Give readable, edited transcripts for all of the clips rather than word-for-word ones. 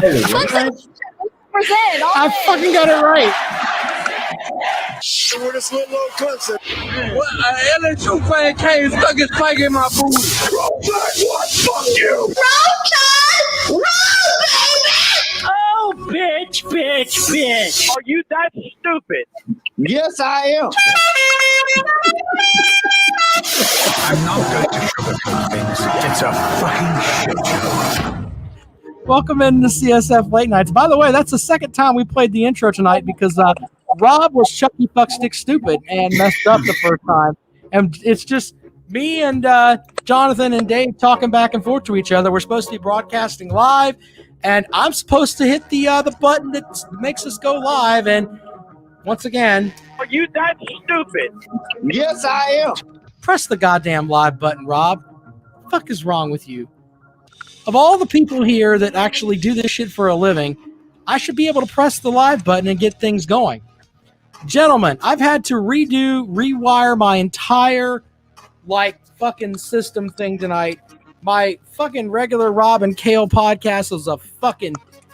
I fucking got it right. Shortest little old cousin. What? LSU fan came stuck his spike in my booty. Roll Tide, what? Fuck you. Roll Tide! Roll, baby! Oh, bitch. Are you that stupid? Yes, I am. I'm not going to sugarcoat things. It's a fucking shit show. Welcome into CSF Late Nights. By the way, that's the second time we played the intro tonight because Rob was Chucky Fuck Stick Stupid and messed up the first time. And it's just me and Jonathan and Dave talking back and forth to each other. We're supposed to be broadcasting live, and I'm supposed to hit the button that makes us go live. And once again, Are you that stupid? Yes, I am. press the goddamn live button, Rob. What the fuck is wrong with you? Of all the people here that actually do this shit for a living, I should be able to press the live button and get things going. Gentlemen, I've had to rewire my entire, fucking system thing tonight. My fucking regular Rob and Kale podcast is a fucking...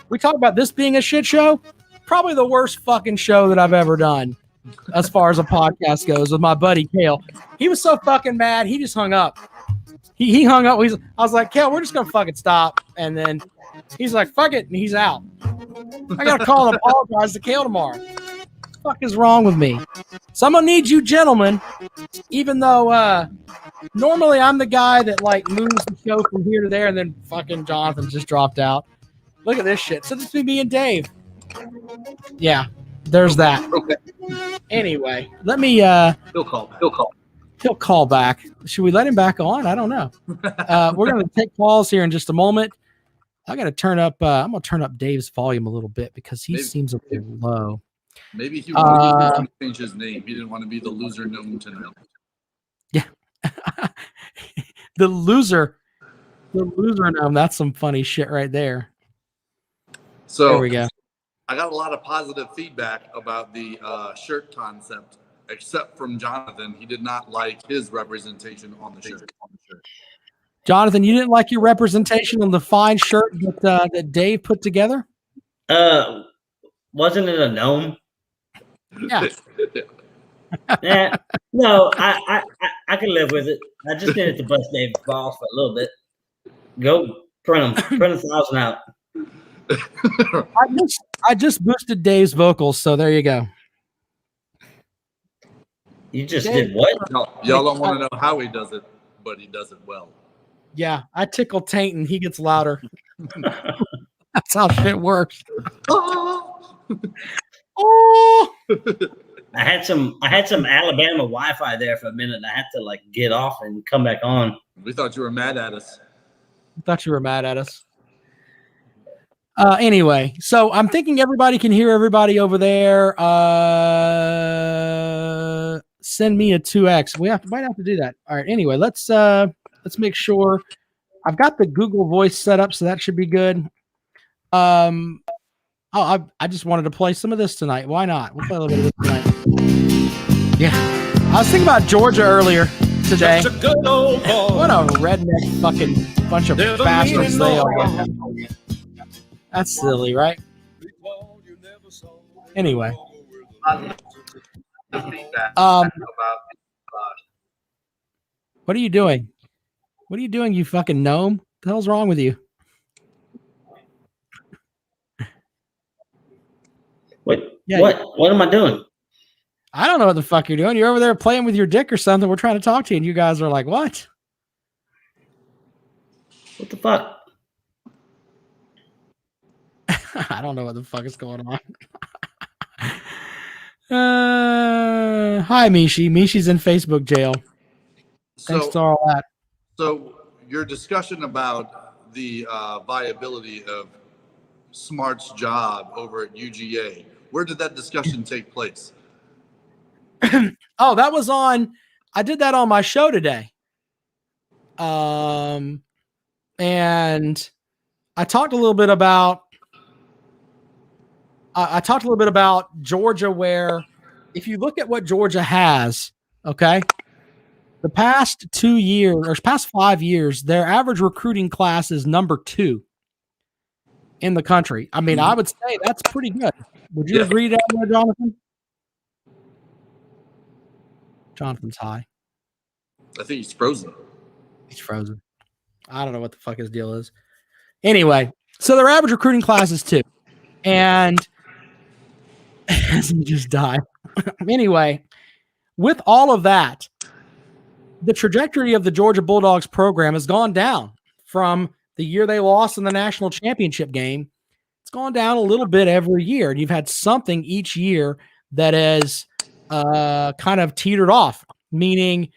We talk about this being a shit show? Probably the worst fucking show that I've ever done as far as a podcast goes with my buddy Kale. He was so fucking mad, he just hung up. He hung up. I was like, Kale, we're just going to fucking stop. And then he's like, fuck it. And he's out. I got to call and apologize to Kale tomorrow. What the fuck is wrong with me? So I'm going to need you gentlemen, even though normally I'm the guy that moves the show from here to there, and then fucking Jonathan just dropped out. Look at this shit. So this is me and Dave. Yeah, there's that. Okay. Anyway, let me... He'll call. He'll call back. Should we let him back on? I don't know. We're going to take calls here in just a moment. I got to turn up. I'm going to turn up Dave's volume a little bit because he seems a little low. Maybe he wanted to change his name. He didn't want to be the loser Gnome tonight. Yeah. the loser Gnome. That's some funny shit right there. So there we go. I got a lot of positive feedback about the shirt concept. Except from Jonathan, he did not like his representation on the shirt. Jonathan, you didn't like your representation on the fine shirt that Dave put together? Wasn't it a gnome? Yeah. Yeah. No, I can live with it. I just needed to bust Dave's balls for a little bit. Go print 1,000 out. I just boosted Dave's vocals, so there you go. You just did what? Y'all don't want to know how he does it, but he does it well. Yeah, I tickle Taint and he gets louder. That's how shit works. Oh! I had some Alabama Wi-Fi there for a minute. And I had to get off and come back on. We thought you were mad at us. I thought you were mad at us. Anyway, so I'm thinking everybody can hear everybody over there. Send me a 2x. Might have to do that. All right. Anyway, let's make sure I've got the Google Voice set up, so that should be good. I just wanted to play some of this tonight. Why not? We'll play a little bit of this tonight. Yeah, I was thinking about Georgia earlier today. What a redneck fucking bunch of bastards they are. That's silly, right? Anyway. What are you doing? What are you doing, you fucking gnome? What the hell's wrong with you? What am I doing? I don't know what the fuck you're doing. You're over there playing with your dick or something. We're trying to talk to you, and you guys are like, what? What the fuck? I don't know what the fuck is going on. Hi, Mishi. Mishi's in Facebook jail. Thanks to all that. So your discussion about the viability of Smart's job over at UGA, where did that discussion take place? Oh, that was on. I did that on my show today. And I talked a little bit about. I talked a little bit about Georgia, where if you look at what Georgia has, okay, the past 2 years or past 5 years, their average recruiting class is number 2. in the country. I mean, I would say that's pretty good. Would you agree down there, Jonathan? Jonathan's high. I think he's frozen. He's frozen. I don't know what the fuck his deal is. Anyway, so their average recruiting class is 2. And he just died. Anyway, with all of that, the trajectory of the Georgia Bulldogs program has gone down from the year they lost in the national championship game. It's gone down a little bit every year. And you've had something each year that has kind of teetered off, meaning,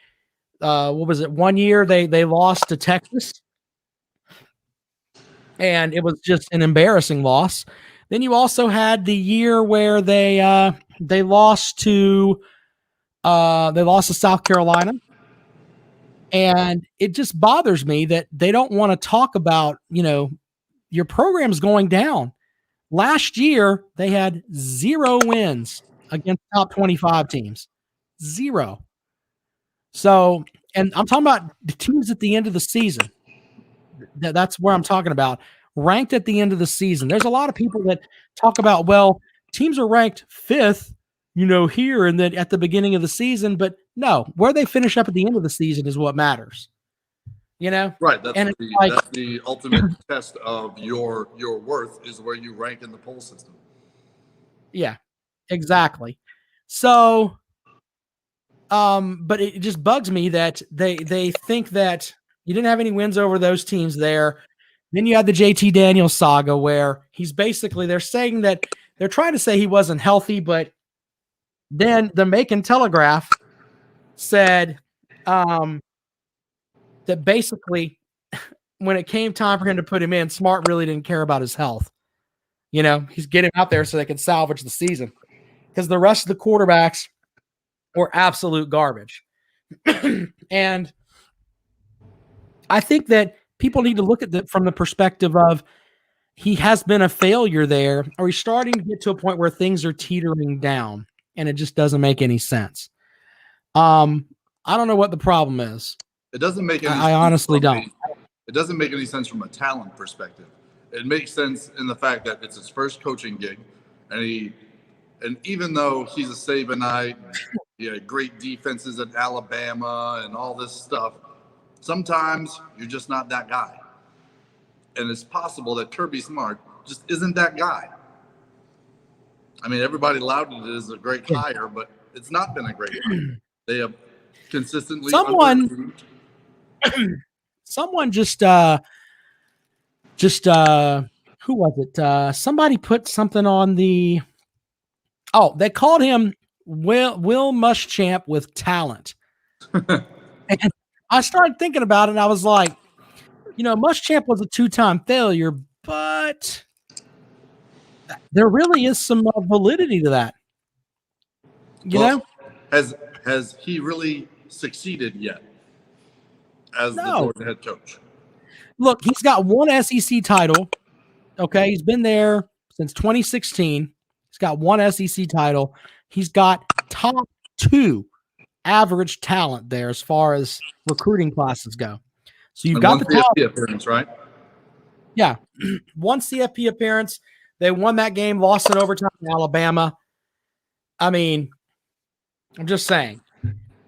what was it? One year they lost to Texas, and it was just an embarrassing loss. Then you also had the year where they lost to South Carolina. And it just bothers me that they don't want to talk about, your program's going down. Last year, they had 0 wins against top 25 teams. 0. So, and I'm talking about the teams at the end of the season. That's where I'm talking about. Ranked at the end of the season. There's a lot of people that talk about, well, teams are ranked 5th, here and then at the beginning of the season, but no, where they finish up at the end of the season is what matters. Right. That's the ultimate test of your worth is where you rank in the poll system. Yeah, exactly. So, but it just bugs me that they think that you didn't have any wins over those teams there. Then you had the JT Daniels saga where they're saying that they're trying to say he wasn't healthy, but then the Macon Telegraph said that basically when it came time for him to put him in, Smart really didn't care about his health. He's getting out there so they can salvage the season because the rest of the quarterbacks were absolute garbage. And I think that people need to look at it from the perspective of he has been a failure there, or he's starting to get to a point where things are teetering down, and it just doesn't make any sense. I don't know what the problem is. It doesn't make any sense. I honestly don't. It doesn't make any sense from a talent perspective. It makes sense in the fact that it's his first coaching gig, and even though he's a Sabanite, he had great defenses at Alabama and all this stuff, sometimes you're just not that guy. And it's possible that Kirby Smart just isn't that guy. I mean, everybody lauded it as a great hire, but it's not been a great hire. They have consistently someone just who was it? Somebody put something on they called him Will Muschamp with talent. And I started thinking about it, and I was like, Muschamp was a 2-time failure, but there really is some validity to that. You know? Has he really succeeded yet as the Georgia head coach? Look, he's got 1 SEC title. Okay, he's been there since 2016. He's got 1 SEC title. He's got top 2 average talent there as far as recruiting classes go. So you've got the CFP appearance, right? Yeah, 1 CFP appearance. They won that game, lost in overtime in Alabama. I mean, I'm just saying.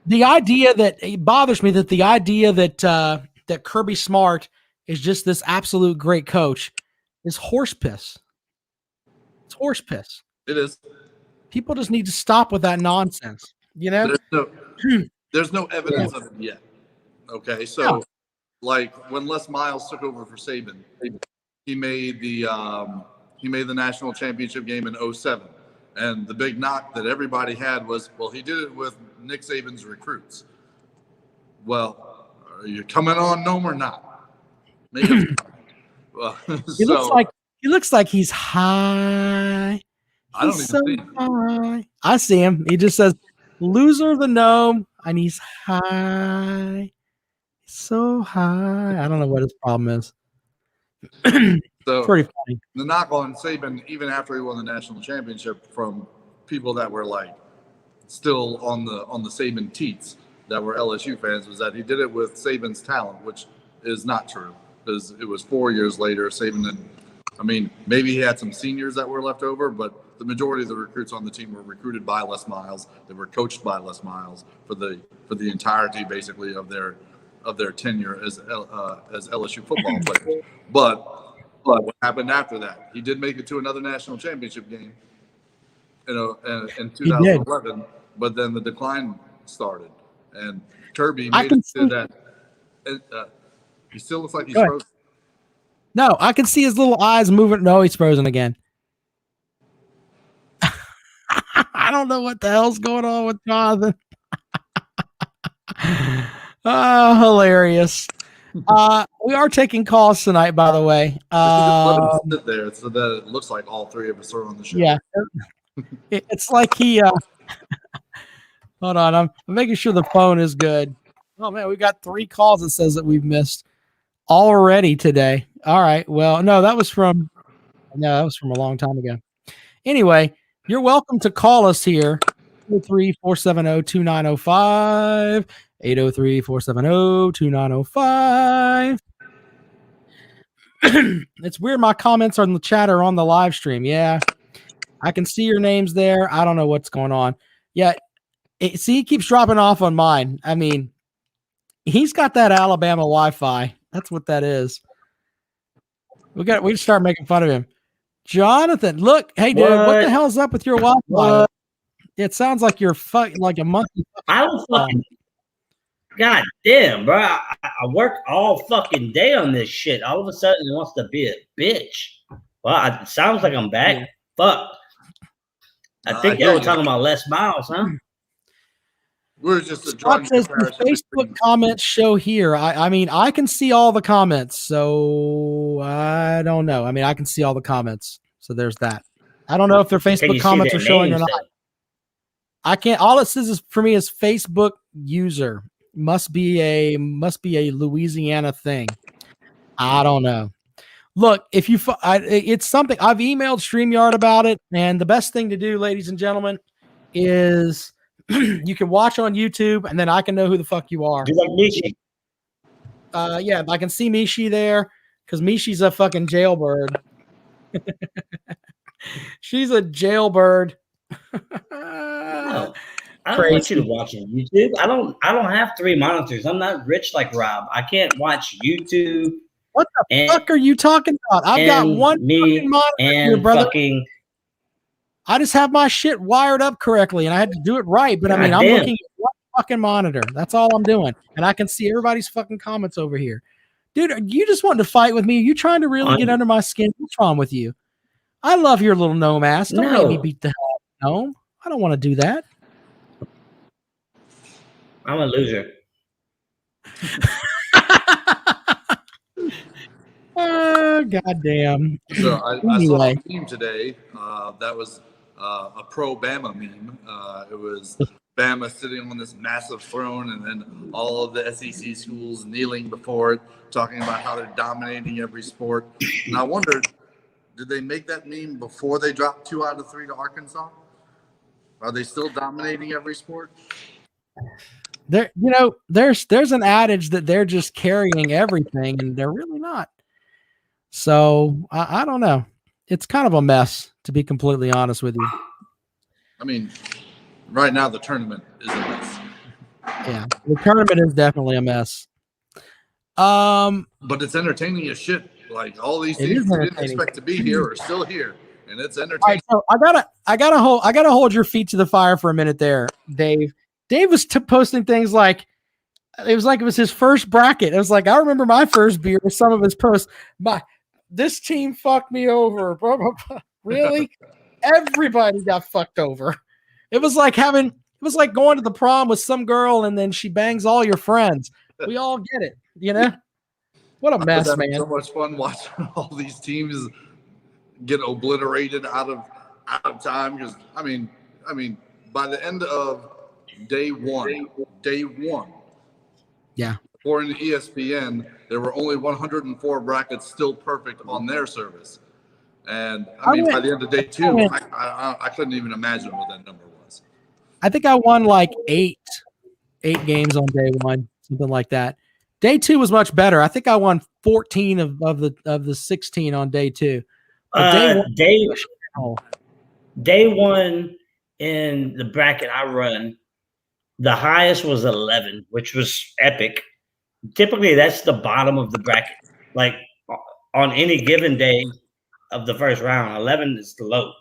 The idea that it bothers me that the idea that Kirby Smart is just this absolute great coach is horse piss. It's horse piss. It is. People just need to stop with that nonsense. You know, there's no evidence of it yet. Okay, so like when Les Miles took over for Saban, he made the national championship game in 2007. And the big knock that everybody had was, well, he did it with Nick Saban's recruits. Well, are you coming on Gnome or not? Maybe. Well, he looks like he's high. I don't even see him. High. I see him. He just says, "Loser the Gnome," and he's high. So high. I don't know what his problem is. So pretty funny. The knock on Saban, even after he won the national championship, from people that were like still on the Saban teats that were LSU fans, was that he did it with Saban's talent, which is not true because it was 4 years later. Saban had I mean, maybe he had some seniors that were left over, but the majority of the recruits on the team were recruited by Les Miles. They were coached by Les Miles for the entirety, basically, of their tenure as LSU football players. But what happened after that? He did make it to another national championship game, in 2011. But then the decline started, and Kirby made it to that. He still looks like he's frozen. No, I can see his little eyes moving. No, he's frozen again. I don't know what the hell's going on with Jonathan. Oh, hilarious. We are taking calls tonight, by the way. Let him sit there so that it looks like all three of us are on the show. Yeah. It's like he hold on, I'm making sure the phone is good. Oh man, we got 3 calls that says that we've missed already today. All right. Well, no, that was from a long time ago. Anyway, you're welcome to call us here. 803-470-2905. 803-470-2905. It's weird my comments on the chat are on the live stream. Yeah. I can see your names there. I don't know what's going on. Yeah. He keeps dropping off on mine. I mean, he's got that Alabama Wi-Fi. That's what that is. We start making fun of him. Jonathan, look, hey dude, what the hell's up with your Wi-Fi? It sounds like you're like a monkey. I don't fucking. God damn, bro! I work all fucking day on this shit. All of a sudden, it wants to be a bitch. Well, it sounds like I'm back. Fuck. I think y'all were talking about Les Miles, huh? We're just Scott says the Facebook comments show here. I mean, I can see all the comments, so I don't know. I mean, I can see all the comments, so there's that. I don't know if their Facebook comments are showing or not. I can't. All it says is for me is Facebook user. Must be a Louisiana thing. I don't know. Look, if you, it's something I've emailed StreamYard about it, and the best thing to do, ladies and gentlemen, is you can watch on YouTube, and then I can know who the fuck you are. You like Mishi? Yeah, I can see Mishi there because Mishi's a fucking jailbird. She's a jailbird. No, I don't want you to watch it on YouTube. I don't have 3 monitors. I'm not rich like Rob. I can't watch YouTube. What the fuck are you talking about? I've got one fucking monitor here, brother. I just have my shit wired up correctly, and I had to do it right. But I mean, I'm looking at one fucking monitor. That's all I'm doing, and I can see everybody's fucking comments over here. Dude, are you just wanting to fight with me? Are you trying to really get under my skin? What's wrong with you? I love your little gnome ass. Don't make me beat the hell out of gnome. I don't want to do that. I'm a loser. Goddamn. So I saw a meme today that was a pro-Bama meme. It was Bama sitting on this massive throne, and then all of the SEC schools kneeling before it, talking about how they're dominating every sport. And I wondered, did they make that meme before they dropped 2 out of 3 to Arkansas? Are they still dominating every sport? There, there's an adage that they're just carrying everything, and they're really not. So I don't know. It's kind of a mess, to be completely honest with you. I mean, right now the tournament is a mess. Yeah, the tournament is definitely a mess. But it's entertaining as shit. Like all these teams we didn't expect to be here are still here, and it's entertaining. All right, so I gotta hold your feet to the fire for a minute there, Dave. Dave was posting things like it was his first bracket. It was like, I remember my first beer with some of his posts. This team fucked me over. Blah, blah, blah. Really? Everybody got fucked over. It was like going to the prom with some girl and then she bangs all your friends. We all get it, What a mess, man. So much fun watching all these teams get obliterated out of time. Because I mean, by the end of day one. Yeah. According to ESPN, there were only 104 brackets still perfect on their service. And by the end of day 2, I couldn't even imagine what that number was. I think I won like eight games on day 1, something like that. Day 2 was much better. I think I won 14 of the 16 on day 2. Day one in the bracket I run, the highest was 11, which was epic. Typically, that's the bottom of the bracket. Like on any given day of the first round, 11 is the low.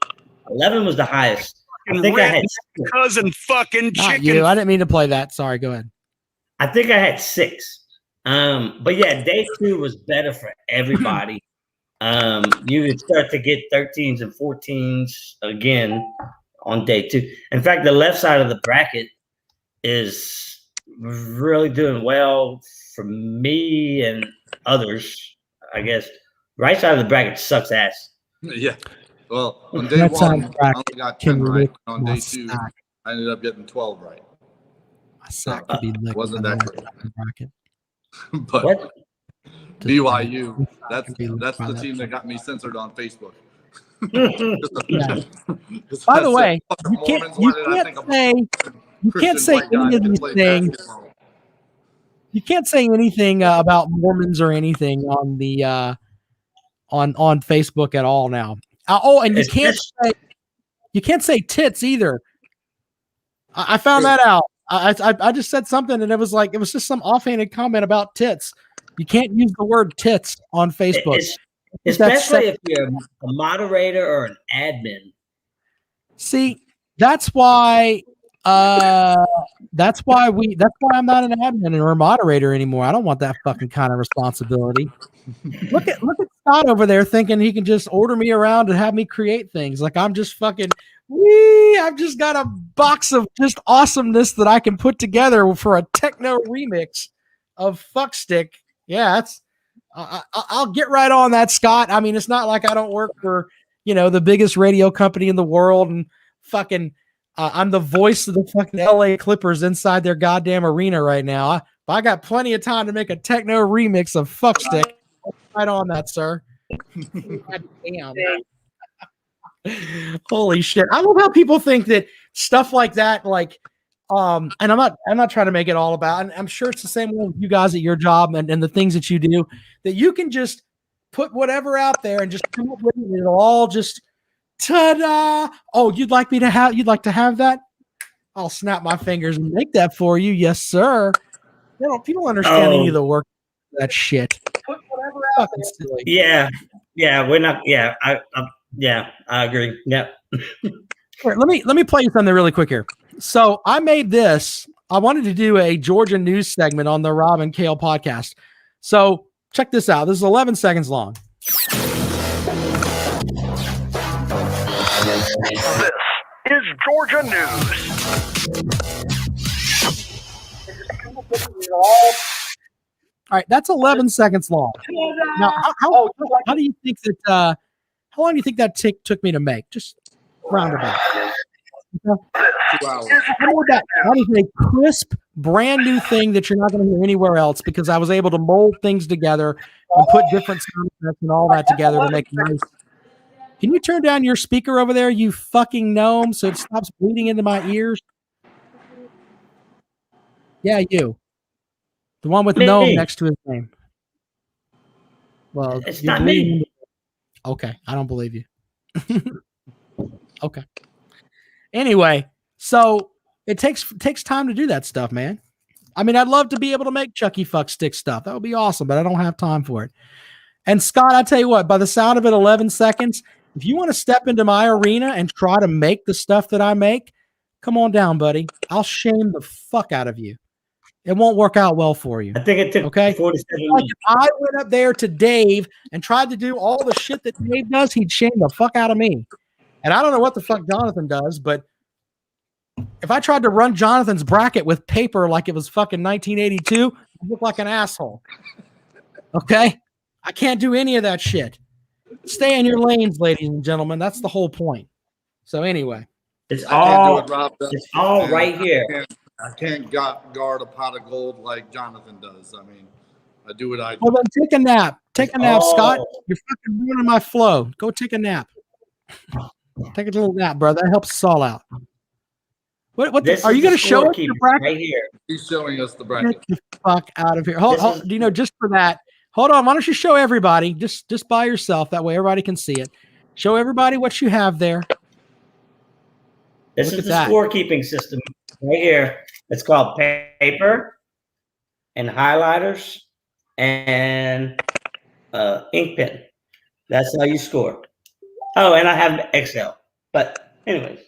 11 was the highest. I think I had cousin fucking Not chicken. you. I didn't mean to play that. Sorry. Go ahead. I think I had 6. But yeah, day 2 was better for everybody. You would start to get 13s and 14s again on day 2. In fact, the left side of the bracket is really doing well for me and others, I guess. Right side of the bracket sucks ass. Yeah. Well, on day one, I only got 10 right. On day 2, I ended up getting 12 right. My sack could be licked. Wasn't that great. Bracket. But What? BYU, that's the team that got me censored on Facebook. Yeah. By the way, you can't say any of these things. You can't say anything about Mormons or anything on the on Facebook at all now. And you can't say tits either. I found that out. I just said something and it was just some offhanded comment about tits. You can't use the word tits on Facebook. Especially if you're a moderator or an admin. See, that's why I'm not an admin or a moderator anymore. I don't want that fucking kind of responsibility. Look at Scott over there thinking he can just order me around and have me create things. Like I'm just fucking I've just got a box of just awesomeness that I can put together for a techno remix of Fuckstick. Yeah, I'll get right on that, Scott. I mean, it's not like I don't work for, the biggest radio company in the world and fucking I'm the voice of the fucking LA Clippers inside their goddamn arena right now. I got plenty of time to make a techno remix of Fuckstick. Right on that, sir. God damn. Holy shit. I love how people think that stuff like that, and I'm not trying to make it all about, and I'm sure it's the same way with you guys at your job and the things that you do, that you can just put whatever out there and just come up with it, and it'll all just ta-da. Oh, you'd like to have that? I'll snap my fingers and make that for you. Yes, sir. People understand any of the work of that shit. Put whatever out there. Silly. Yeah, we're not. Yeah, I agree. Yeah. Right, let me play you something really quick here. So I made this. I wanted to do a Georgia news segment on the Rob and Kale podcast. So check this out. This is 11 seconds long. This is Georgia news. All right, that's 11 seconds long. Now, how do you think that? How long do you think that took me to make? Just roundabout. 2 hours. That is a crisp, brand new thing that you're not going to hear anywhere else because I was able to mold things together and put different sound effects and all that together to make it nice. Can you turn down your speaker over there, you fucking gnome, so it stops bleeding into my ears? Yeah, you. The one with gnome next to his name. Well, it's not me. Okay, I don't believe you. Okay. Anyway, so it takes time to do that stuff, man. I mean, I'd love to be able to make Chucky Fuckstick stuff. That would be awesome, but I don't have time for it. And Scott, I tell you what, by the sound of it, 11 seconds, if you want to step into my arena and try to make the stuff that I make, come on down, buddy. I'll shame the fuck out of you. It won't work out well for you. I think it took 47 like if I went up there to Dave and tried to do all the shit that Dave does, he'd shame the fuck out of me. And I don't know what the fuck Jonathan does, but if I tried to run Jonathan's bracket with paper like it was fucking 1982, I'd look like an asshole. Okay? I can't do any of that shit. Stay in your lanes, ladies and gentlemen. That's the whole point. So anyway. It's all right here. I can't guard a pot of gold like Jonathan does. I mean, I do what I do. Well, then take a nap. Take a nap, Scott. You're fucking ruining my flow. Go take a nap. Take a little nap, bro. That helps us all out. What are you going to show us the bracket? Right here. He's showing us the bracket. Get the fuck out of here. Hold, just for that. Hold on. Why don't you show everybody just by yourself? That way everybody can see it. Show everybody what you have there. This Look is at the that. scorekeeping system right here. It's called paper and highlighters and ink pen. That's how you score. Oh, and I have Excel. But anyways,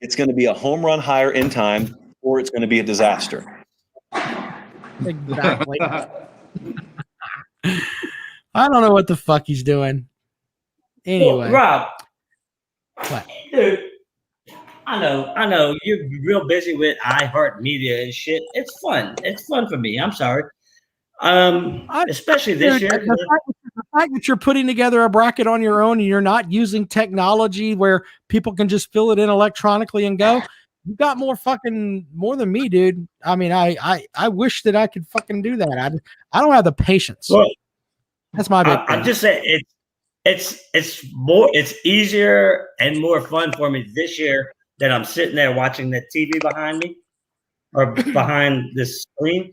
It's going to be a home run higher in time, or it's going to be a disaster. Exactly. I don't know what the fuck he's doing. Anyway. Well, Rob, What? dude, I know you're real busy with iHeartMedia and shit. It's fun. It's fun for me. I'm sorry. Especially this Dude, year. the fact that you're putting together a bracket on your own and you're not using technology where people can just fill it in electronically and go, you got more than me, dude. I mean, I wish that I could fucking do that. I don't have the patience. Well, that's my big thing. I'm just saying it's easier and more fun for me this year that I'm sitting there watching the TV behind me or behind this screen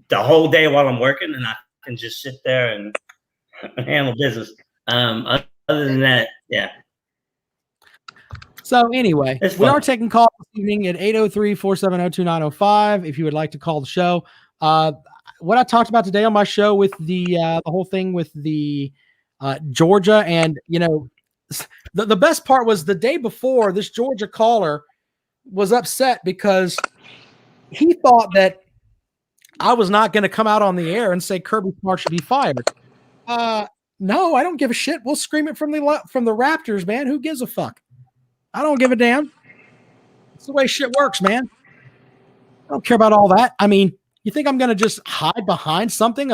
the whole day while I'm working, and I can just sit there and handle business. Other than that, yeah. So anyway, we are taking calls this evening at 803-470-2905 if you would like to call the show. What I talked about today on my show with the whole thing with the Georgia, and the best part was the day before, this Georgia caller was upset because he thought that I was not going to come out on the air and say Kirby Smart should be fired. No, I don't give a shit. We'll scream it from the Raptors, man. Who gives a fuck? I don't give a damn. It's the way shit works, man. I don't care about all that. I mean, you think I'm going to just hide behind something?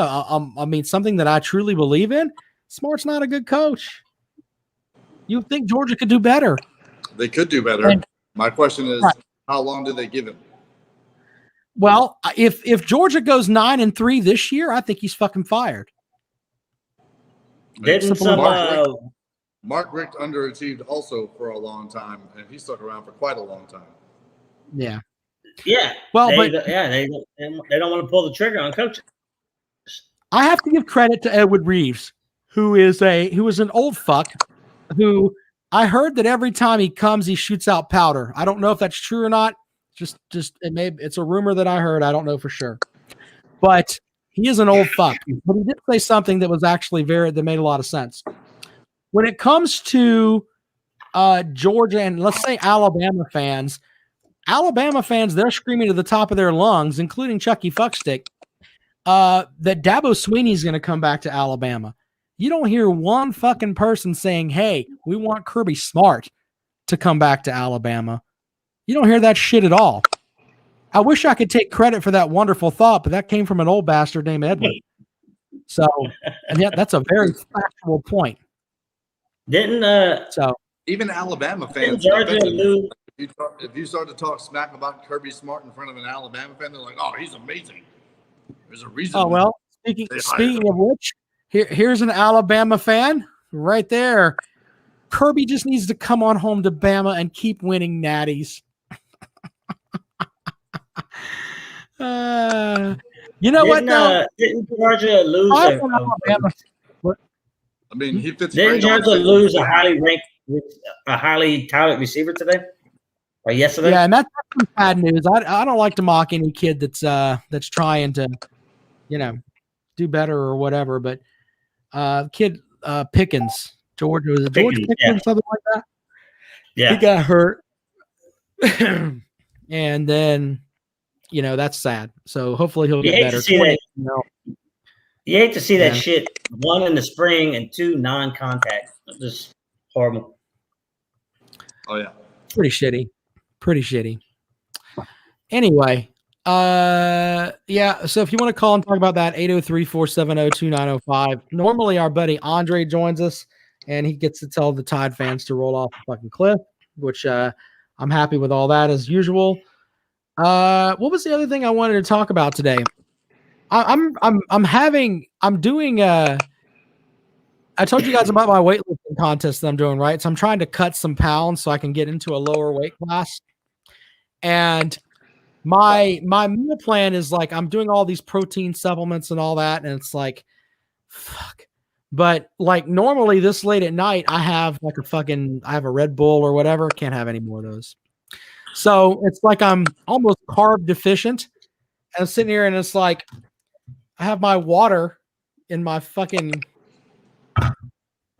Something that I truly believe in? Smart's not a good coach. You think Georgia could do better? They could do better. And, my question is, how long do they give him? Well, if Georgia goes 9-3 this year, I think he's fucking fired. Mark Richt underachieved also for a long time, and he stuck around for quite a long time. Yeah. Yeah. Well, they don't want to pull the trigger on coaching. I have to give credit to Edward Reeves, who is an old fuck who I heard that every time he comes, he shoots out powder. I don't know if that's true or not. It's a rumor that I heard. I don't know for sure, but he is an old fuck. But he did say something that was actually that made a lot of sense. When it comes to Georgia and let's say Alabama fans, they're screaming to the top of their lungs, including Chucky Fuckstick, that Dabo Swinney's going to come back to Alabama. You don't hear one fucking person saying, hey, we want Kirby Smart to come back to Alabama. You don't hear that shit at all. I wish I could take credit for that wonderful thought, but that came from an old bastard named Edward. So, and yet that's a very factual point. Even Alabama fans, if you start to talk smack about Kirby Smart in front of an Alabama fan, they're like, "Oh, he's amazing." There's a reason. Oh well. Speaking of which, here's an Alabama fan right there. Kirby just needs to come on home to Bama and keep winning natties. You know what? Though? Didn't Georgia lose? I mean, he fits. Didn't Georgia lose a highly touted receiver today or yesterday? Yeah, and that's some bad news. I don't like to mock any kid that's trying to, do better or whatever. But Pickens, Georgia was it George Pickens, something like that. Yeah, he got hurt, and then that's sad. So hopefully he'll get better. You hate to see that shit. 1 in the spring and 2 non-contact. Just horrible. Oh yeah, pretty shitty. Anyway, yeah. So if you want to call and talk about that, 803-470-2905. Normally our buddy Andre joins us, and he gets to tell the Tide fans to roll off the fucking cliff, which I'm happy with all that as usual. What was the other thing I wanted to talk about today? I told you guys about my weightlifting contest that I'm doing, right? So I'm trying to cut some pounds so I can get into a lower weight class. And my meal plan is like I'm doing all these protein supplements and all that, and it's like, fuck, But like normally this late at night, I have like I have a Red Bull or whatever. Can't have any more of those. So it's like I'm almost carb deficient. And I'm sitting here and it's like I have my water in my fucking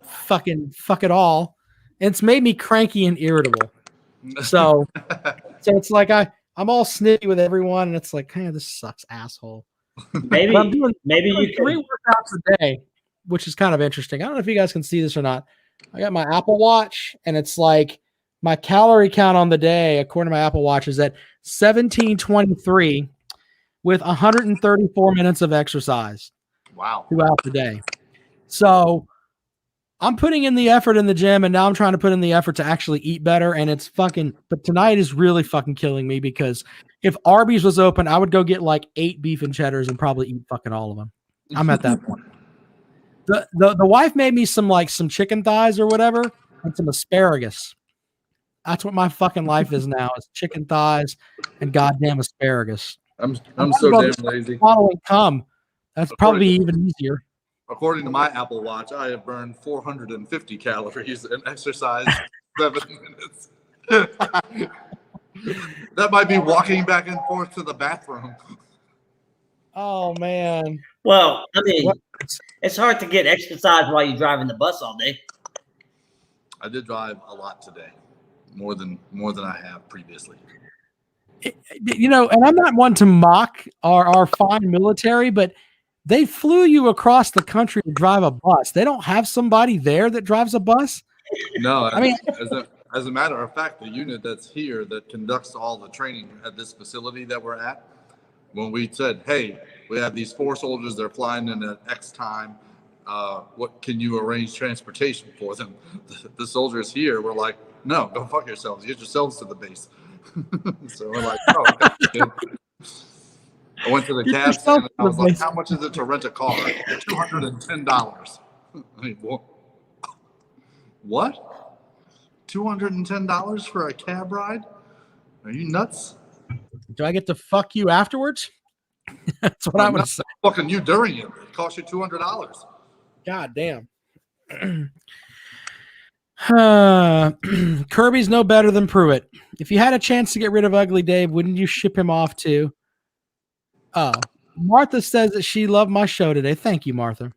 fuck it all. And it's made me cranky and irritable. So it's like I'm all snippy with everyone, and it's like, hey, this sucks, asshole. Maybe I'm doing you 3 workouts a day, which is kind of interesting. I don't know if you guys can see this or not. I got my Apple Watch, and it's like my calorie count on the day, according to my Apple Watch, is at 1723 with 134 minutes of exercise. Wow. Throughout the day. So I'm putting in the effort in the gym, and now I'm trying to put in the effort to actually eat better. And it's but tonight is really fucking killing me because if Arby's was open, I would go get like 8 beef and cheddars and probably eat fucking all of them. I'm at that point. The wife made me some chicken thighs or whatever and some asparagus. That's what my fucking life is now, is chicken thighs and goddamn asparagus. I'm so damn lazy. Following come. That's probably even easier. According to my Apple Watch, I have burned 450 calories and exercised 7 minutes. That might be walking back and forth to the bathroom. Oh, man. Well, I mean, it's hard to get exercise while you're driving the bus all day. I did drive a lot today, more than I have previously. And I'm not one to mock our fine military, but they flew you across the country to drive a bus. They don't have somebody there that drives a bus. No, I mean, as a matter of fact, the unit that's here that conducts all the training at this facility that we're at, when we said, hey, we have these 4 soldiers, they're flying in at X time, what can you arrange transportation for them? The soldiers here were like, no, go fuck yourselves. Get yourselves to the base. So we're like, oh, okay. I went to the cab stand and I was like, how much is it to rent a car? $210. I mean, what? $210 for a cab ride? Are you nuts? Do I get to fuck you afterwards? That's what I would say. Fucking you during it. It cost you $200. God damn. Kirby's no better than Pruitt. If you had a chance to get rid of Ugly Dave, wouldn't you ship him off too? Oh, Martha says that she loved my show today. Thank you, Martha.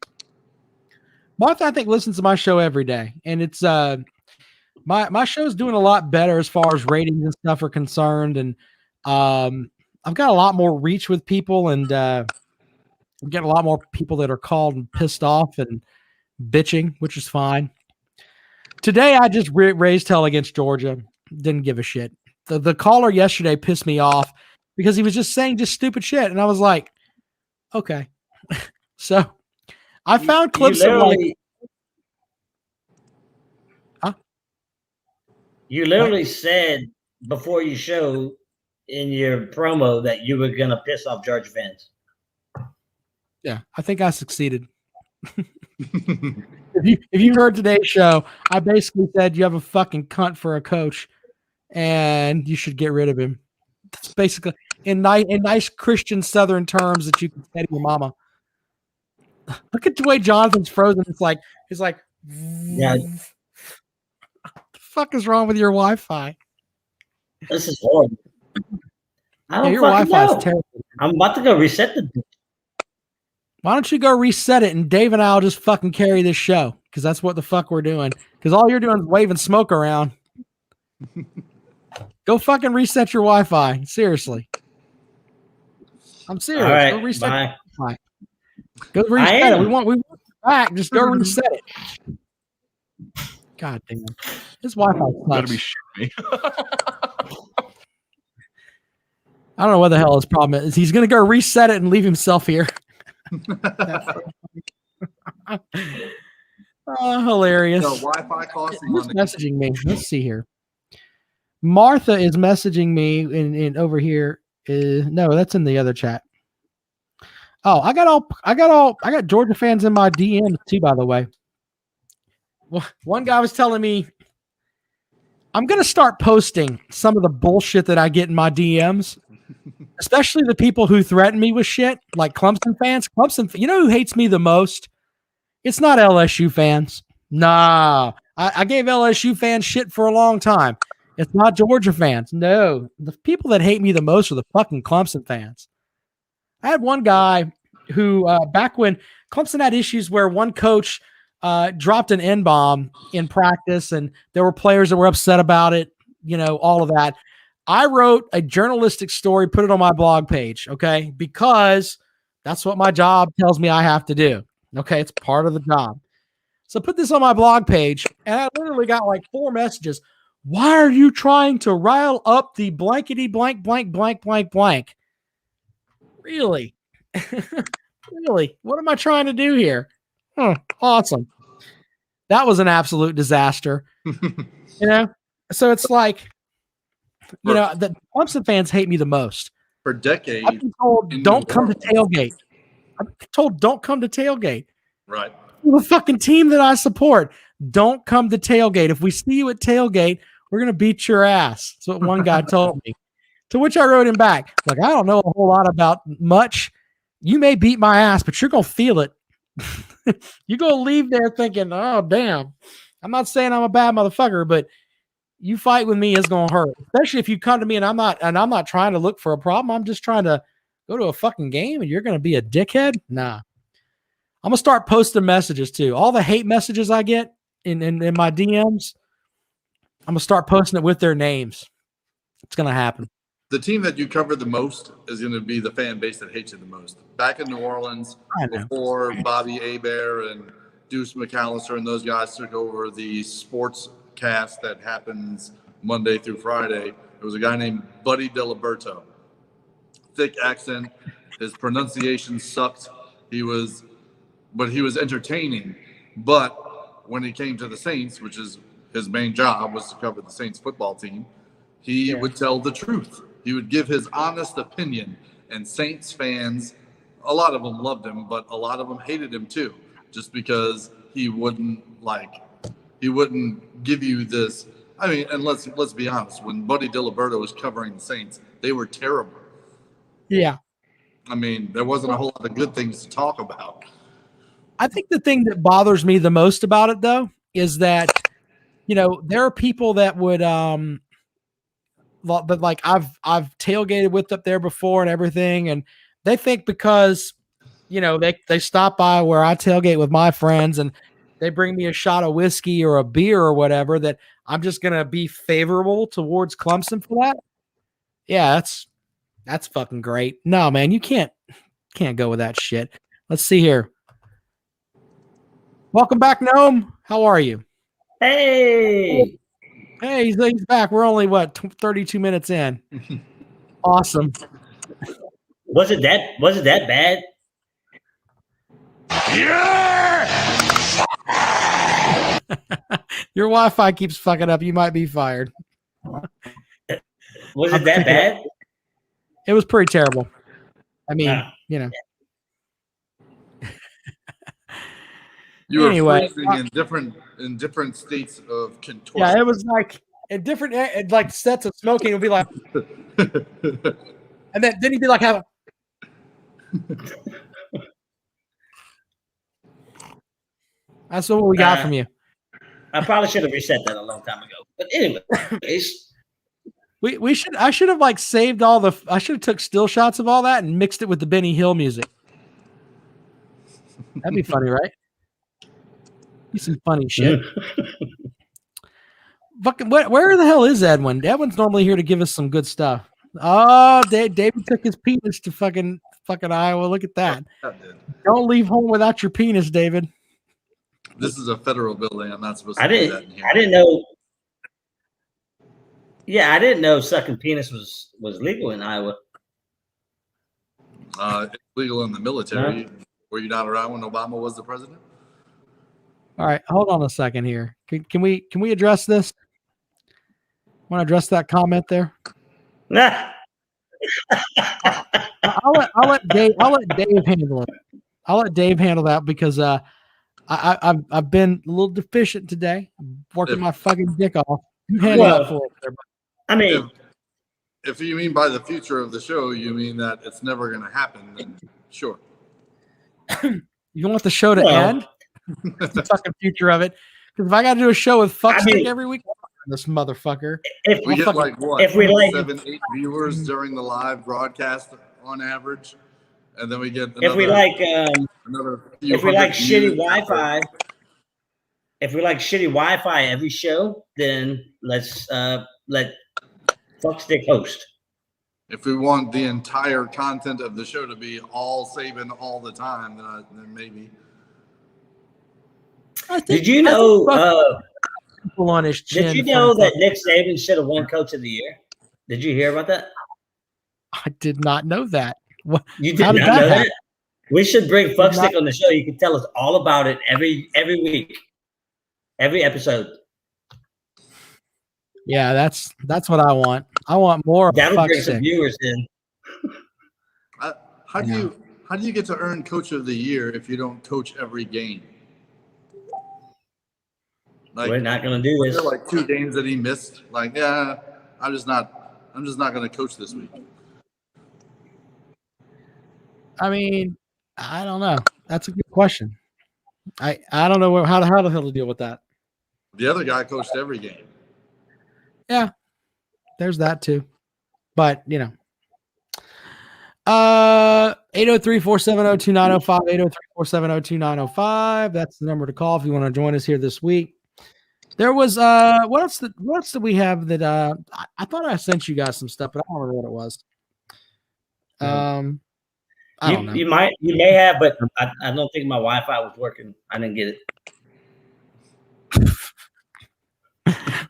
Martha, I think, listens to my show every day, and it's my show's doing a lot better as far as ratings and stuff are concerned, and I've got a lot more reach with people, and I'm getting a lot more people that are called and pissed off and bitching, which is fine. Today, I just raised hell against Georgia. Didn't give a shit. The caller yesterday pissed me off because he was just saying just stupid shit. And I was like, okay. So I found clips of like... Huh? You literally said before your show in your promo that you were going to piss off Georgia fans. Yeah, I think I succeeded. If you heard today's show, I basically said you have a fucking cunt for a coach and you should get rid of him. That's basically in nice Christian Southern terms that you can say to your mama. Look at the way Jonathan's frozen. It's like yeah. What the fuck is wrong with your Wi-Fi? This is horrible. I don't your fucking Wi-Fi know. is terrible. I'm about to go reset the. Why don't you go reset it and Dave and I'll just fucking carry this show? Because that's what the fuck we're doing. Because all you're doing is waving smoke around. Go fucking reset your Wi-Fi. Seriously. I'm serious. All right, go reset bye. your Wi-Fi. Go reset it. We want it back. Just go reset it. God damn. This Wi-Fi sucks. Better be shitting me. I don't know what the hell his problem is. He's going to go reset it and leave himself here. Oh, hilarious. So Wi-Fi costs Who's money. messaging me? Let's see here. Martha is messaging me in over here. No, that's in the other chat. Oh, I got Georgia fans in my DMs too, by the way. Well, one guy was telling me I'm going to start posting some of the bullshit that I get in my DMs, especially the people who threaten me with shit, like Clemson fans. You know who hates me the most? It's not LSU fans. Nah, I gave LSU fans shit for a long time. It's not Georgia fans. No, the people that hate me the most are the fucking Clemson fans. I had one guy who, back when Clemson had issues where one coach dropped an N-bomb in practice and there were players that were upset about it, all of that. I wrote a journalistic story, put it on my blog page, okay? Because that's what my job tells me I have to do, okay? It's part of the job. So put this on my blog page, and I literally got like 4 messages. Why are you trying to rile up the blankety blank, blank, blank, blank, blank? Really? Really? What am I trying to do here? Awesome. That was an absolute disaster. So it's like, the Clemson fans hate me the most. For decades. I've been told, don't come to tailgate. I've been told, don't come to tailgate. Right. The fucking team that I support, don't come to tailgate. If we see you at tailgate, we're going to beat your ass. That's what one guy told me. To which I wrote him back, like, I don't know a whole lot about much. You may beat my ass, but you're going to feel it. You're going to leave there thinking, oh, damn. I'm not saying I'm a bad motherfucker, but you fight with me is going to hurt. Especially if you come to me and I'm not trying to look for a problem. I'm just trying to go to a fucking game and you're going to be a dickhead? Nah. I'm going to start posting messages too. All the hate messages I get in my DMs, I'm going to start posting it with their names. It's going to happen. The team that you cover the most is going to be the fan base that hates you the most. Back in New Orleans, before Bobby Hebert and Deuce McAllister and those guys took over the sports cast that happens Monday through Friday, there was a guy named Buddy Diliberto. Thick accent. His pronunciation sucked. He was entertaining. But when he came to the Saints, which is his main job was to cover the Saints football team, he would tell the truth. He would give his honest opinion. And Saints fans, a lot of them loved him, but a lot of them hated him too, just because he wouldn't give you this. I mean, and let's be honest, when Buddy Diliberto was covering the Saints, they were terrible. Yeah. I mean, there wasn't a whole lot of good things to talk about. I think the thing that bothers me the most about it, though, is that, there are people that would, but like I've tailgated with up there before and everything, and they think because, they stop by where I tailgate with my friends and they bring me a shot of whiskey or a beer or whatever, that I'm just gonna be favorable towards Clemson for that. Yeah, that's fucking great. No, man, you can't go with that shit. Let's see here. Welcome back, Gnome. How are you? Hey, he's back. We're only 32 minutes in. Awesome. Was it that bad? Yeah! Your Wi-Fi keeps fucking up. You might be fired. Was it that bad? It was pretty terrible. I mean, You were anyway, freezing in different states of contortion. Yeah, it was like in different like sets of smoking. It would be like, and then he'd be like, "Have." That's what we got from you. I probably should have reset that a long time ago. But anyway, I should have like saved all the. I should have took still shots of all that and mixed it with the Benny Hill music. That'd be funny, right? Be some funny shit. Fucking, where the hell is Edwin? Edwin's normally here to give us some good stuff. Oh, David took his penis to fucking Iowa. Look at that. Don't leave home without your penis, David. This is a federal building. I'm not supposed to do that in here. I didn't know. Yeah, I didn't know sucking penis was legal in Iowa. It's legal in the military. No. Were you not around when Obama was the president? All right, hold on a second here. Can we address this? Want to address that comment there? Nah. I'll let Dave handle it. I'll let Dave handle that because I've been a little deficient today, working my fucking dick off. You handle that for it, I mean, if you mean by the future of the show, you mean that it's never going to happen, then sure. You want the show to end? the fucking future of it. Because if I got to do a show with Fuckstick mean- every week, this motherfucker. If We get like what? if we like 7-8 viewers during the live broadcast on average, and then we get if we like another few if we like hundred shitty views Wi-Fi, if we like shitty Wi-Fi every show, then let's let Fuckstick host. If we want the entire content of the show to be all Saban all the time, then maybe. Did you know? People on his chin. Did you know that Nick Saban should have won Coach of the Year? Did you hear about that? I did not know that. What? You did How not did that know happen? that? We should bring Fuckstick on the show. You can tell us all about it every week, every episode. Yeah, that's what I want. I want more. That'll bring some Fuckstick. viewers in. How do you get to earn Coach of the Year if you don't coach every game? Like, We're not going to do there this. are like 2 games that he missed. Like, yeah, I'm just not going to coach this week. I mean, I don't know. That's a good question. I don't know how the hell to deal with that. The other guy coached every game. Yeah, there's that too. But 803-470-2905, 803-470-2905. That's the number to call if you want to join us here this week. There was what else did we have that I thought I sent you guys some stuff, but I don't remember what it was. I don't know. You may have, but I don't think my Wi-Fi was working. I didn't get it.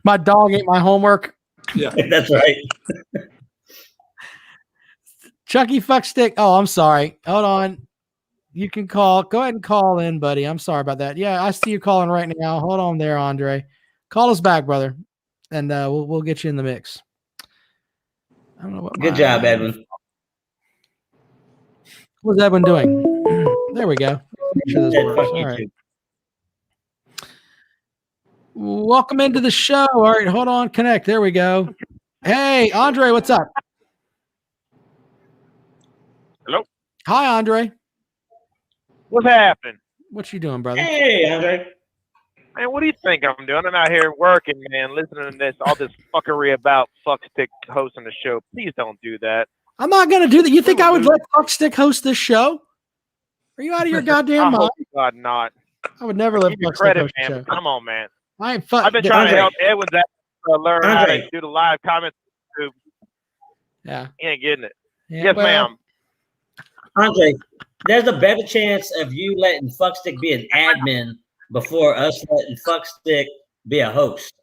My dog ate my homework. Yeah, That's right. Chucky Fuckstick. Oh, I'm sorry. Hold on. You can call. Go ahead and call in, buddy. I'm sorry about that. Yeah, I see you calling right now. Hold on there, Andre. Call us back, brother, and we'll get you in the mix. I don't know what. Good job, Edwin. What's Edwin doing? There we go. Make sure this Said works. fuck All you right. too. Welcome into the show. All right, hold on. Connect. There we go. Hey, Andre, what's up? Hello. Hi, Andre. What's happening? What you doing, brother? Hey, Andre. Man, what do you think I'm doing? I'm out here working, man, listening to all this fuckery about Fuckstick hosting the show. Please don't do that. I'm not going to do that. You think I would let Fuckstick host this show? Are you out of your goddamn I mind? hope to God not. I would never let Give you Fuckstick credit, host the man. show. But come on, man. I ain't I've been fuck. trying to Andre. help Edwin's learn how Andre. to do the live comments. Yeah. He ain't getting it. Yeah, Yes, well, ma'am. Andre, there's a better chance of you letting Fuckstick be an admin before us letting Fuckstick be a host.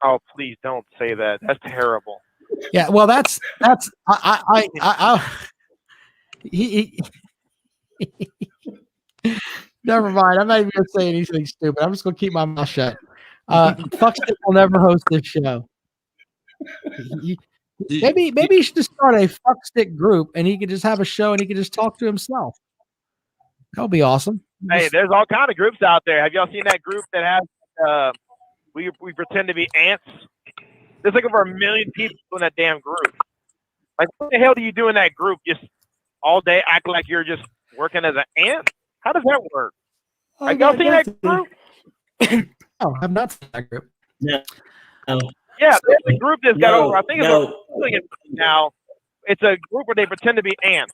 Oh, please don't say that. That's terrible. Yeah. Well, that's he never mind. I'm not even gonna say anything stupid. I'm just gonna keep my mouth shut. Fuckstick will never host this show. Maybe he should just start a Fuckstick group and he could just have a show and he could just talk to himself. That would be awesome. Hey, there's all kind of groups out there. Have y'all seen that group that has we pretend to be ants? There's like over 1 million people in that damn group. Like, what the hell do you do in that group? Just all day act like you're just working as an ant? How does that work? Have y'all seen that group? Oh, I've not seen that group. No. Yeah, there's a group that's got No, over. I think it's no. over 1 million now. It's a group where they pretend to be ants.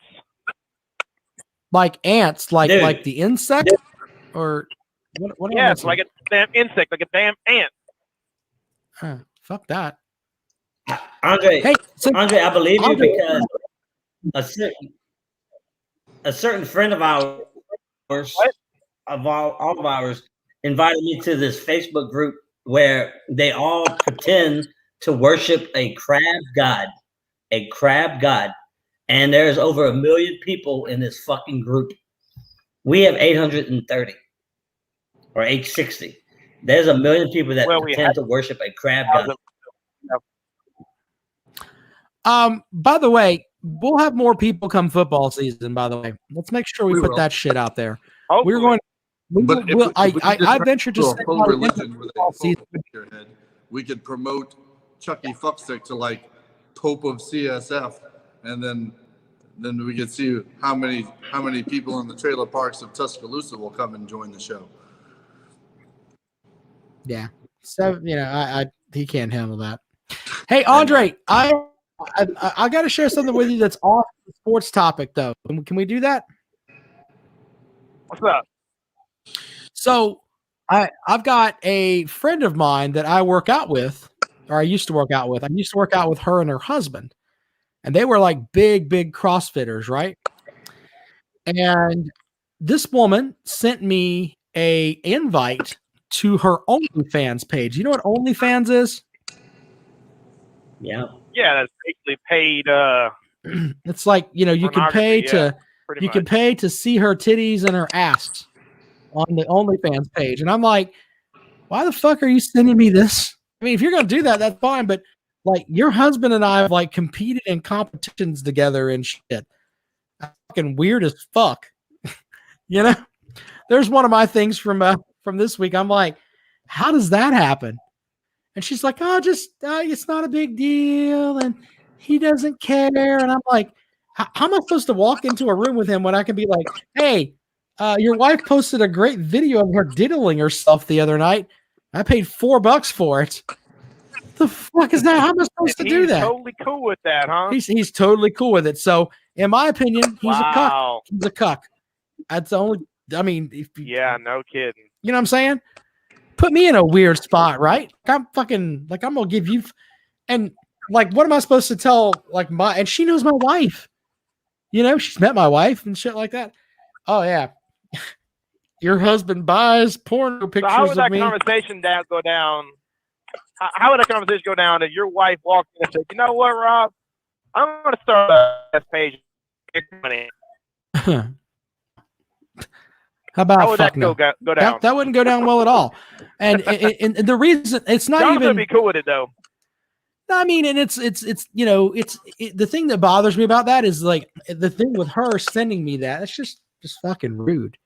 Like ants, like Dude. the insect, or what? Yeah, it's like a damn insect, like a damn ant. Fuck that. Andre, Hey, so, Andre, I believe you Andre- because a certain friend of ours, of all of ours, invited me to this Facebook group where they all pretend to worship a crab god, and there's over 1 million people in this fucking group. We have 830 or 860. There's 1 million people that pretend to worship a crab god. By the way, we'll have more people come football season. By the way, let's make sure we put will. that shit out there. Hopefully. We're going. But I venture to a say full by the end of religion with a football full season, figurehead, we could promote Chucky Fuckstick to like Pope of CSF, and then then we can see how many people in the trailer parks of Tuscaloosa will come and join the show. Yeah. So he can't handle that. Hey, Andre, I got to share something with you that's off the sports topic, though. Can we do that? What's up? So I've got a friend of mine that I work out with, or I used to work out with. I used to work out with her and her husband, and they were like big CrossFitters, right? And this woman sent me a invite to her OnlyFans page. You know what OnlyFans is? Yeah. Yeah, that's basically paid. It's like, you can pay much. pay to see her titties and her ass on the OnlyFans page. And I'm like, why the fuck are you sending me this? I mean, if you're going to do that, that's fine. But like your husband and I have like competed in competitions together and shit. That's fucking weird as fuck. There's one of my things from this week. I'm like, how does that happen? And she's like, it's not a big deal. And he doesn't care. And I'm like, how am I supposed to walk into a room with him when I can be like, hey, your wife posted a great video of her diddling herself the other night. I paid $4 for it. What the fuck is that? How am I supposed to do that? He's totally cool with that, huh? He's totally cool with it. So in my opinion, he's a cuck. He's a cuck. That's the only, yeah, no kidding. You know what I'm saying? Put me in a weird spot, right? I'm going to give you, and like, what am I supposed to tell and she knows my wife, she's met my wife and shit like that. Oh yeah. Your husband buys porno pictures so how would that of me. Conversation go down? How would that conversation go down if your wife walked in and said, you know what, Rob, I'm going to start a page. How about how would that go down? That wouldn't go down well at all. And the reason it's not John's even be cool with it though. I mean, and it's the thing that bothers me about that is like the thing with her sending me that. It's just fucking rude,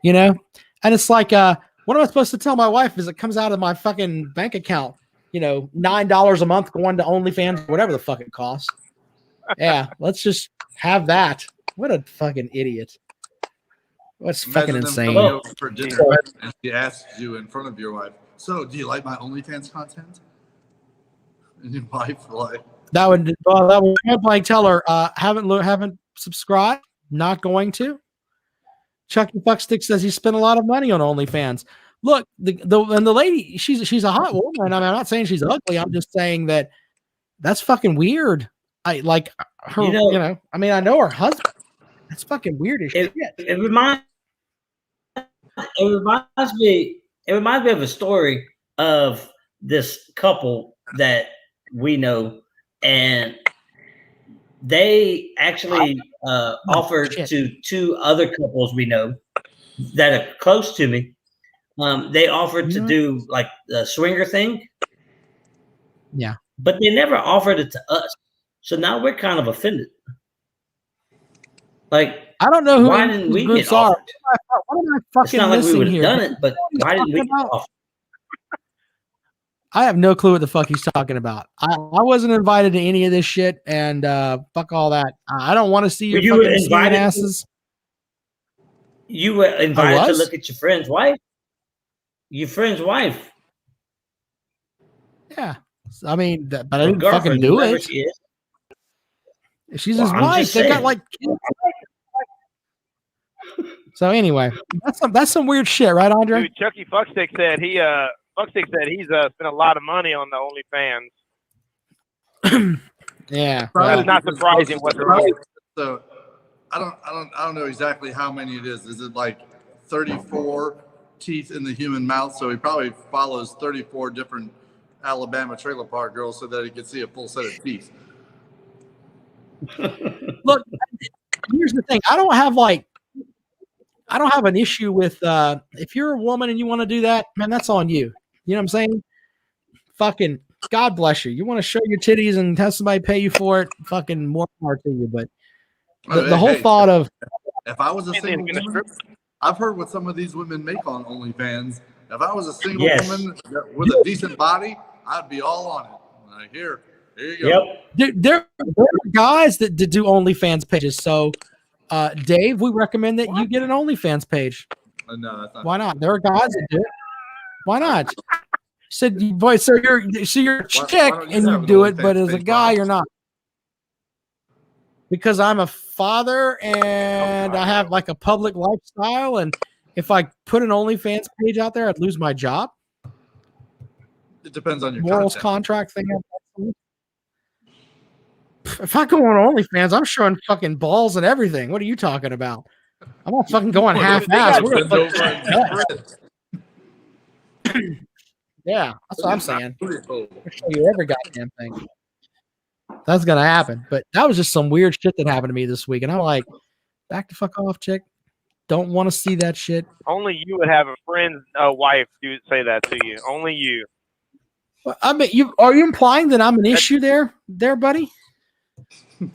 And it's like, what am I supposed to tell my wife as it comes out of my fucking bank account? $9 a month going to OnlyFans, whatever the fuck it costs. Yeah, let's just have that. What a fucking idiot. What's fucking insane? For dinner, and she asks you in front of your wife, so do you like my OnlyFans content? And your wife that would like tell her haven't subscribed, not going to. Chucky Fuckstick says he spent a lot of money on OnlyFans. Look, the lady, she's a hot woman. I mean, I'm not saying she's ugly. I'm just saying that's fucking weird. I like her, I mean, I know her husband. That's fucking weird as shit. It reminds me of a story of this couple that we know, and they actually offered to two other couples we know that are close to me. They offered to do like the swinger thing. Yeah. But they never offered it to us. So now we're kind of offended. Like, I don't know why didn't we get offered? What am I fucking it's not like we would have here? done it, but why didn't we get offered? I have no clue what the fuck he's talking about. I wasn't invited to any of this shit, and fuck all that. I don't want to see your fucking skinny asses. You were invited to look at your friend's wife? Your friend's wife. Yeah. I mean, but I didn't fucking do it. She's his wife. They got like kids. So anyway, that's some weird shit, right, Andre? Dude, Chucky Fuckstick said he's spent a lot of money on the OnlyFans. Yeah, that's not surprising whatsoever. So I don't know exactly how many it is. Is it like 34 teeth in the human mouth? So he probably follows 34 different Alabama trailer park girls so that he can see a full set of teeth. Look, here's the thing. I don't have an issue with if you're a woman and you want to do that, man, that's on you. You know what I'm saying? Fucking God bless you. You want to show your titties and have somebody pay you for it, fucking more power to you. But the whole thought of if I was a single woman, I've heard what some of these women make on OnlyFans. If I was a single woman with a decent body, I'd be all on it. Like, here, There you go. Yep. There are guys that do OnlyFans pages. So, Dave, we recommend that you get an OnlyFans page. No, that's not. Why not? There are guys that do it. Why not? Said, boy, so you're a chick don't you and you have an do it, but OnlyFans as a page, guy, Rob? you're not. Because I'm a father and I have like a public lifestyle, and if I put an OnlyFans page out there, I'd lose my job. It depends on your Morals content. contract thing. If I go on OnlyFans, I'm showing fucking balls and everything. What are you talking about? I'm not fucking going half-ass. We're Bend gonna over and yeah, that's what I'm saying. Oh. I'll show you every goddamn thing. That's gonna happen. But that was just some weird shit that happened to me this week, and I'm like, back the fuck off, chick. Don't want to see that shit. Only you would have a friend's wife say that to you. Only you. Well, I mean, are you implying that I'm an issue there, buddy? Man,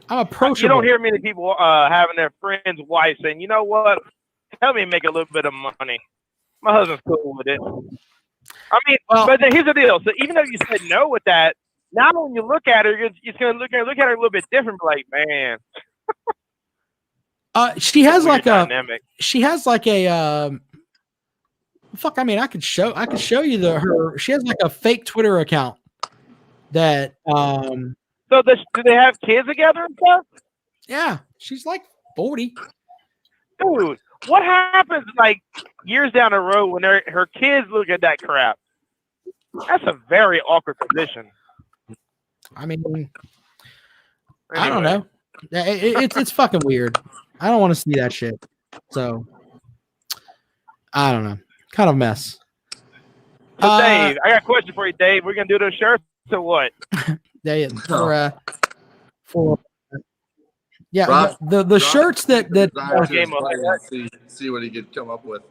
I'm approachable. you don't hear many people having their friend's wife saying, "You know what? Help me make a little bit of money." My husband's cool with it. I mean, but then here's the deal. So even though you said no with that, now when you look at her, you're gonna look at her a little bit different. Like, man, she has weird like dynamic. she has like a fuck. I mean, I could show you her. She has like a fake Twitter account that. So do they have kids together and stuff? Yeah, she's like 40. Dude, what happens like years down the road when her kids look at that crap? That's a very awkward position. I mean, I don't know. It's fucking weird. I don't want to see that shit. So I don't know. Kind of a mess. So Dave, I got a question for you, Dave. We're gonna do those shirts or what? For yeah, Rob, the shirts that see what he could come up with.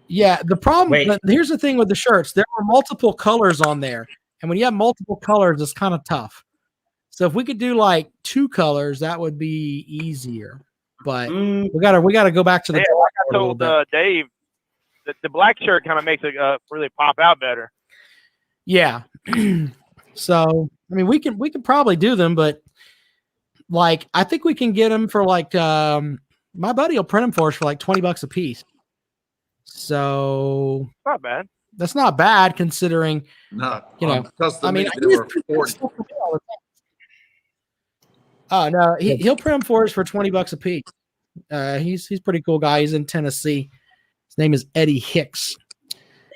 Yeah, the problem. Here's the thing with the shirts: there are multiple colors on there, and when you have multiple colors, it's kind of tough. So if we could do like 2 colors, that would be easier. But we gotta go back to the. Like I told Dave, the black shirt kind of makes it really pop out better. Yeah. So I mean, we can probably do them, but like I think we can get them for like my buddy will print them for us for like $20 a piece. So not bad. That's not bad considering. No, you know. I mean, they were 40. Oh no, he'll print them for us for $20 a piece. He's a pretty cool guy. He's in Tennessee. His name is Eddie Hicks.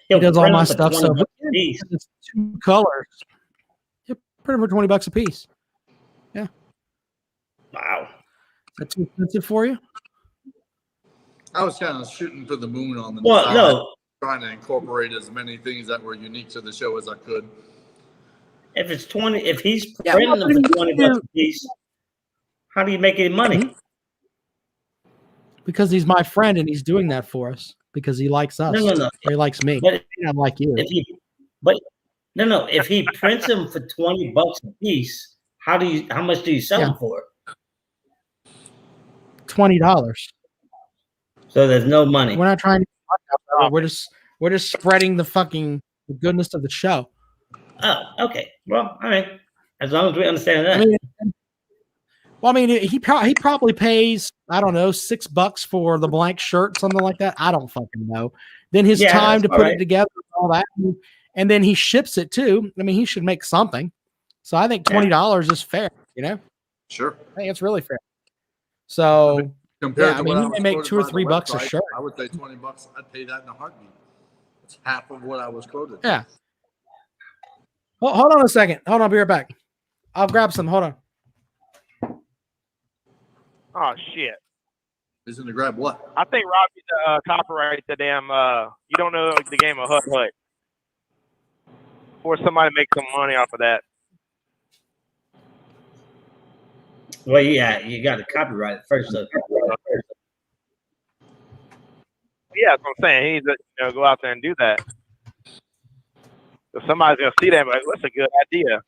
He does all my stuff. So it's 2 colors. He'll print them for $20 a piece. Yeah. Wow. Is that too expensive for you? I was kind of shooting for the moon on the side, no. Trying to incorporate as many things that were unique to the show as I could. If it's 20, if he's printing them for $20 a piece, how do you make any money? Because he's my friend and he's doing that for us because he likes us. No. Or he likes me. But I like you. If he prints them for $20 a piece, how much do you sell them for? $20. So there's no money. We're not trying to. We're just spreading the goodness of the show. Oh, okay. Well, all right. As long as we understand that. I mean, he probably pays, I don't know, $6 for the blank shirt, something like that. I don't fucking know. Then his time to put it together and all that, and then he ships it too. I mean, he should make something. So I think $20 is fair. You know. Sure. I think it's really fair. So. Compared to he may make $2 or $3 a shirt. I would say $20. I'd pay that in a heartbeat. It's half of what I was quoted. Yeah. Well, hold on a second. Hold on, I'll be right back. I'll grab some. Hold on. Oh shit! He's gonna grab what? I think Rob needs to copyright the damn. You don't know the game of Hut Hut, or somebody make some money off of that. Well, yeah, you got to copyright it first. Yeah, that's what I'm saying. He needs to go out there and do that. So somebody's gonna see that, and be like, that's a good idea.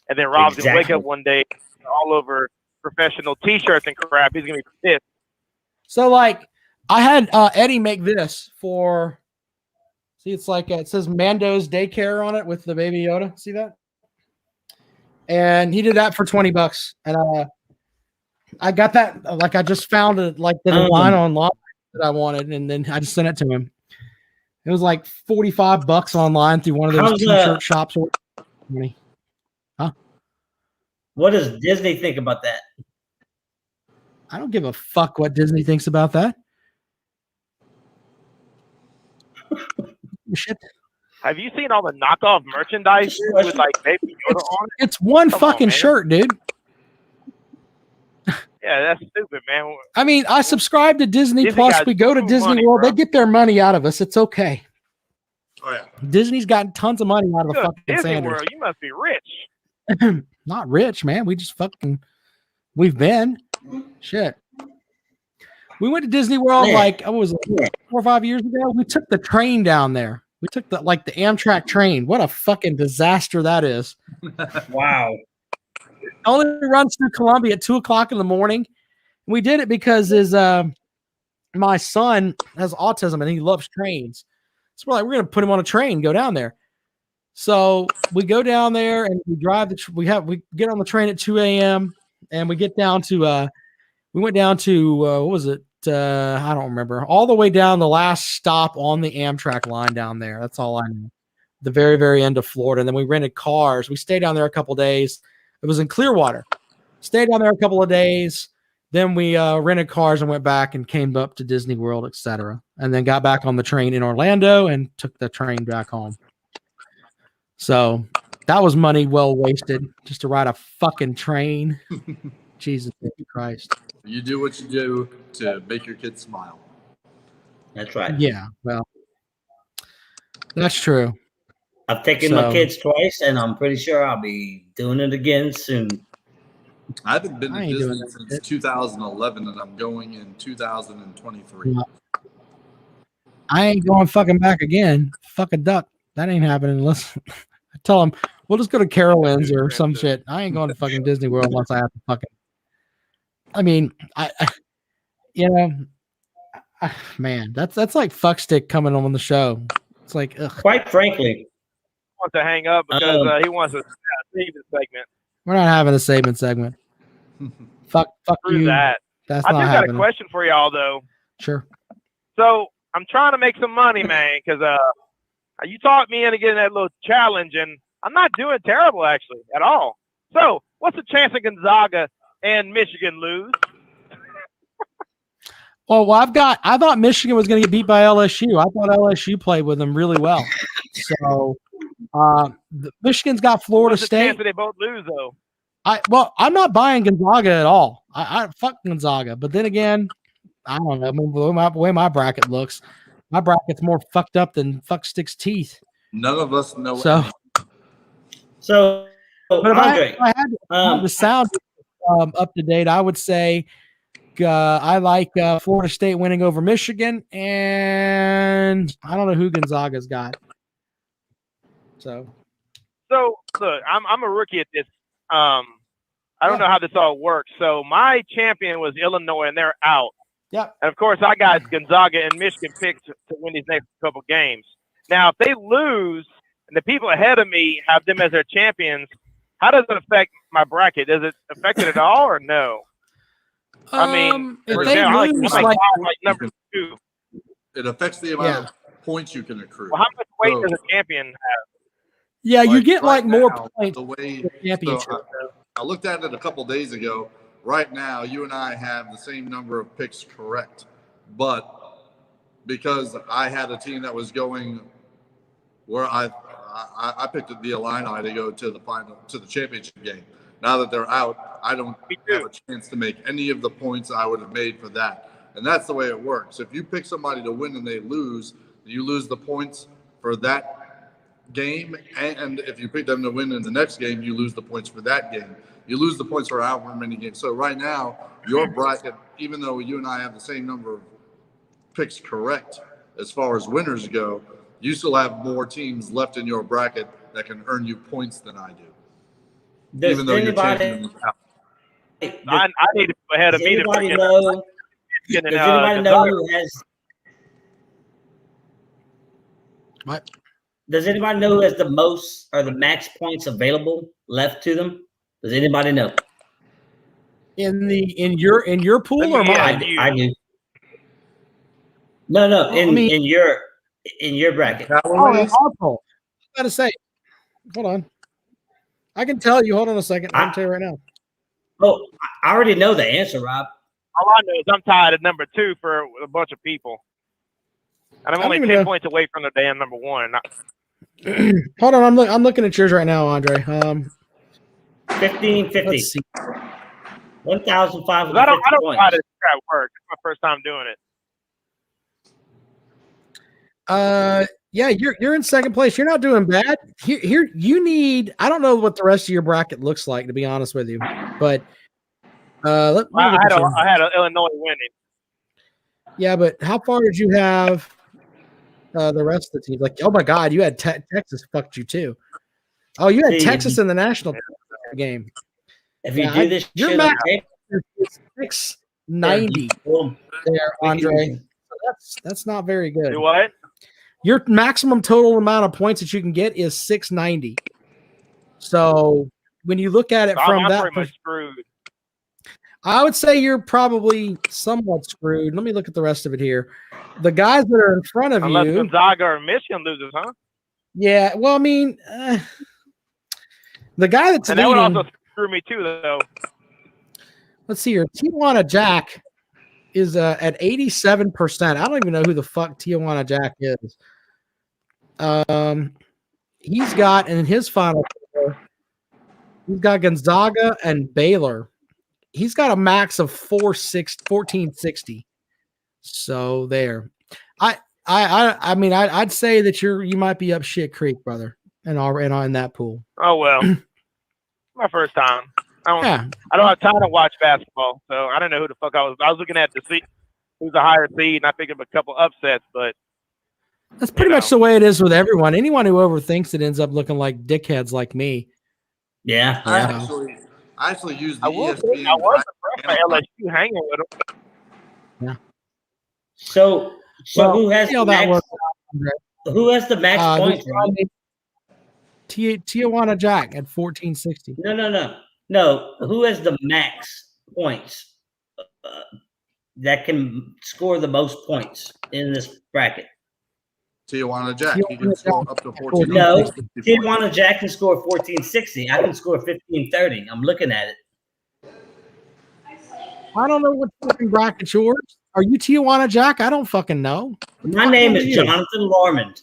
And then Rob's gonna wake up one day all over professional T-shirts and crap. He's gonna be pissed. So, like, I had Eddie make this for See, it's like it says Mando's Daycare on it with the Baby Yoda. See that? And he did that for $20, and I got that. Like I just found it, like the line online that I wanted, and then I just sent it to him. It was like $45 online through one of those t-shirt shops. Huh? What does Disney think about that? I don't give a fuck what Disney thinks about that. Shit. Have you seen all the knockoff merchandise with like Baby Yoda on it? It's one fucking shirt, dude. Yeah, that's stupid, man. I mean, I subscribe to Disney Plus. We go to Disney World. They get their money out of us. It's okay. Oh yeah. Disney's gotten tons of money out of the fucking Disney Sanders. World, you must be rich. Not rich, man. We just we've been. Shit. We went to Disney World like, what was it, 4 or 5 years ago? We took the train down there. We took the Amtrak train. What a fucking disaster that is. Wow. It only runs through Columbia at 2:00 in the morning. We did it because my son has autism and he loves trains. So we're gonna put him on a train, go down there. So we go down there and we drive we get on the train at 2 a.m. and we get down to we went down to what was it? I don't remember. All the way down the last stop on the Amtrak line down there. That's all I know. The very, very end of Florida. And then we rented cars. We stayed down there a couple of days. It was in Clearwater. Stayed down there a couple of days. Then we rented cars and went back and came up to Disney World, etc. And then got back on the train in Orlando and took the train back home. So that was money well wasted just to ride a fucking train. Jesus Christ. You do what you do to make your kids smile. That's right. Yeah, well, that's true. I've taken my kids twice, and I'm pretty sure I'll be doing it again soon. I haven't been to Disney since 2011, and I'm going in 2023. Yeah. I ain't going fucking back again. Fuck a duck. That ain't happening unless I tell them we'll just go to Carowinds or some shit. I ain't going to fucking Disney World unless I have to fucking. I mean, man, that's like fuckstick coming on the show. It's like, ugh. Quite frankly, He wants to hang up because he wants a Steven segment. We're not having a segment. Fuck Screw you. that. That's I not do got happening. a question for y'all though. Sure. So I'm trying to make some money, man, because you taught me into getting that little challenge, and I'm not doing terrible actually at all. So what's the chance of Gonzaga and Michigan lose? Well, I thought Michigan was going to get beat by LSU. I thought LSU played with them really well. So Michigan's got Florida What's the State. chance that they both lose though? I'm not buying Gonzaga at all. I fuck Gonzaga, but then again, I don't know. I mean, the way my bracket looks, my bracket's more fucked up than fuck sticks teeth. None of us know. So, but if Andre, I had the sound up to date, I would say I like Florida State winning over Michigan, and I don't know who Gonzaga's got. So look, I'm a rookie at this. I don't know how this all works. So my champion was Illinois, and they're out. Yep. And of course, I got Gonzaga and Michigan picked to win these next couple games. Now, if they lose, and the people ahead of me have them as their champions, how does it affect my bracket? Does it affect it at all, or no? I mean, if for they example, lose, I'm like number 2. It affects the amount of points you can accrue. Well, how much weight does a champion have? Yeah, you get right more now, points. The way, championship. so I looked at it a couple days ago. Right now, you and I have the same number of picks correct, but because I had a team that was going where I picked the Illini to go to the final, to the championship game. Now that they're out, I don't have a chance to make any of the points I would have made for that. And that's the way it works. If you pick somebody to win and they lose, you lose the points for that game. And if you pick them to win in the next game, you lose the points for that game. You lose the points for however many games. So right now, your bracket, even though you and I have the same number of picks correct as far as winners go, you still have more teams left in your bracket that can earn you points than I do. Even though you're champion. I need to go ahead of me to freaking know. Does anybody know who has? What? Does anybody know who has the most or the max points available left to them? Does anybody know? In your pool or mine? I do. No, Well, in I mean- in your bracket. Oh, in our pool. I gotta say, hold on. I can tell you. Hold on a second. I can tell you right now. Oh, I already know the answer, Rob. All I know is I'm tied at number 2 for a bunch of people. And I'm I only don't 10 even know. points away from the damn number 1. Hold on, I'm looking at yours right now, Andre. 1550. Let's see. 1,550 I don't know how points. this crap works. It's my first time doing it. Yeah, you're in second place. You're not doing bad. Here you need. I don't know what the rest of your bracket looks like, to be honest with you, but let me I look at your- had Illinois winning. Yeah, but how far did you have the rest of the teams? Like, oh my God, you had Texas fucked you too. Oh, you had See, Texas in the national game. If you do this your shit on max tape, is 690 boom, there, we can- Andre. That's not very good. Do what? Your maximum total amount of points that you can get is 690. So when you look at it So from I'm that, pretty much screwed. I would say you're probably somewhat screwed. Let me look at the rest of it here. The guys that are in front of Unless you, Gonzaga or Michigan loses, huh? yeah. Well, I mean, the guy that's And that would leading. also screw me too, though. Let's see here. Tijuana Jack is at 87%. I don't even know who the fuck Tijuana Jack is. He's got in his final four, he's got Gonzaga and Baylor. He's got a max of 1460. So there. I mean I'd say that you might be up shit creek, brother, in that pool. Oh well. My first time. Yeah. I don't have time to watch basketball, so I don't know who the fuck I was. I was looking at to see who's the higher seed, and I picked up a couple upsets, but That's pretty much the way it is with everyone. Anyone who overthinks it ends up looking like dickheads like me. Yeah. I actually use the I was ESPN. impressed by LSU hanging with them. Yeah. So Well, who has see how the that max? works. Who has the max points? Rob? Tijuana Jack at 1460. No. Who has the max points that can score the most points in this bracket? Tijuana Jack. He can score up to 14. No, Tijuana Jack can score 1460. I can score 1530. I'm looking at it. I don't know what fucking bracket's yours. Are you Tijuana Jack? I don't fucking know. My name is Jonathan Lormond.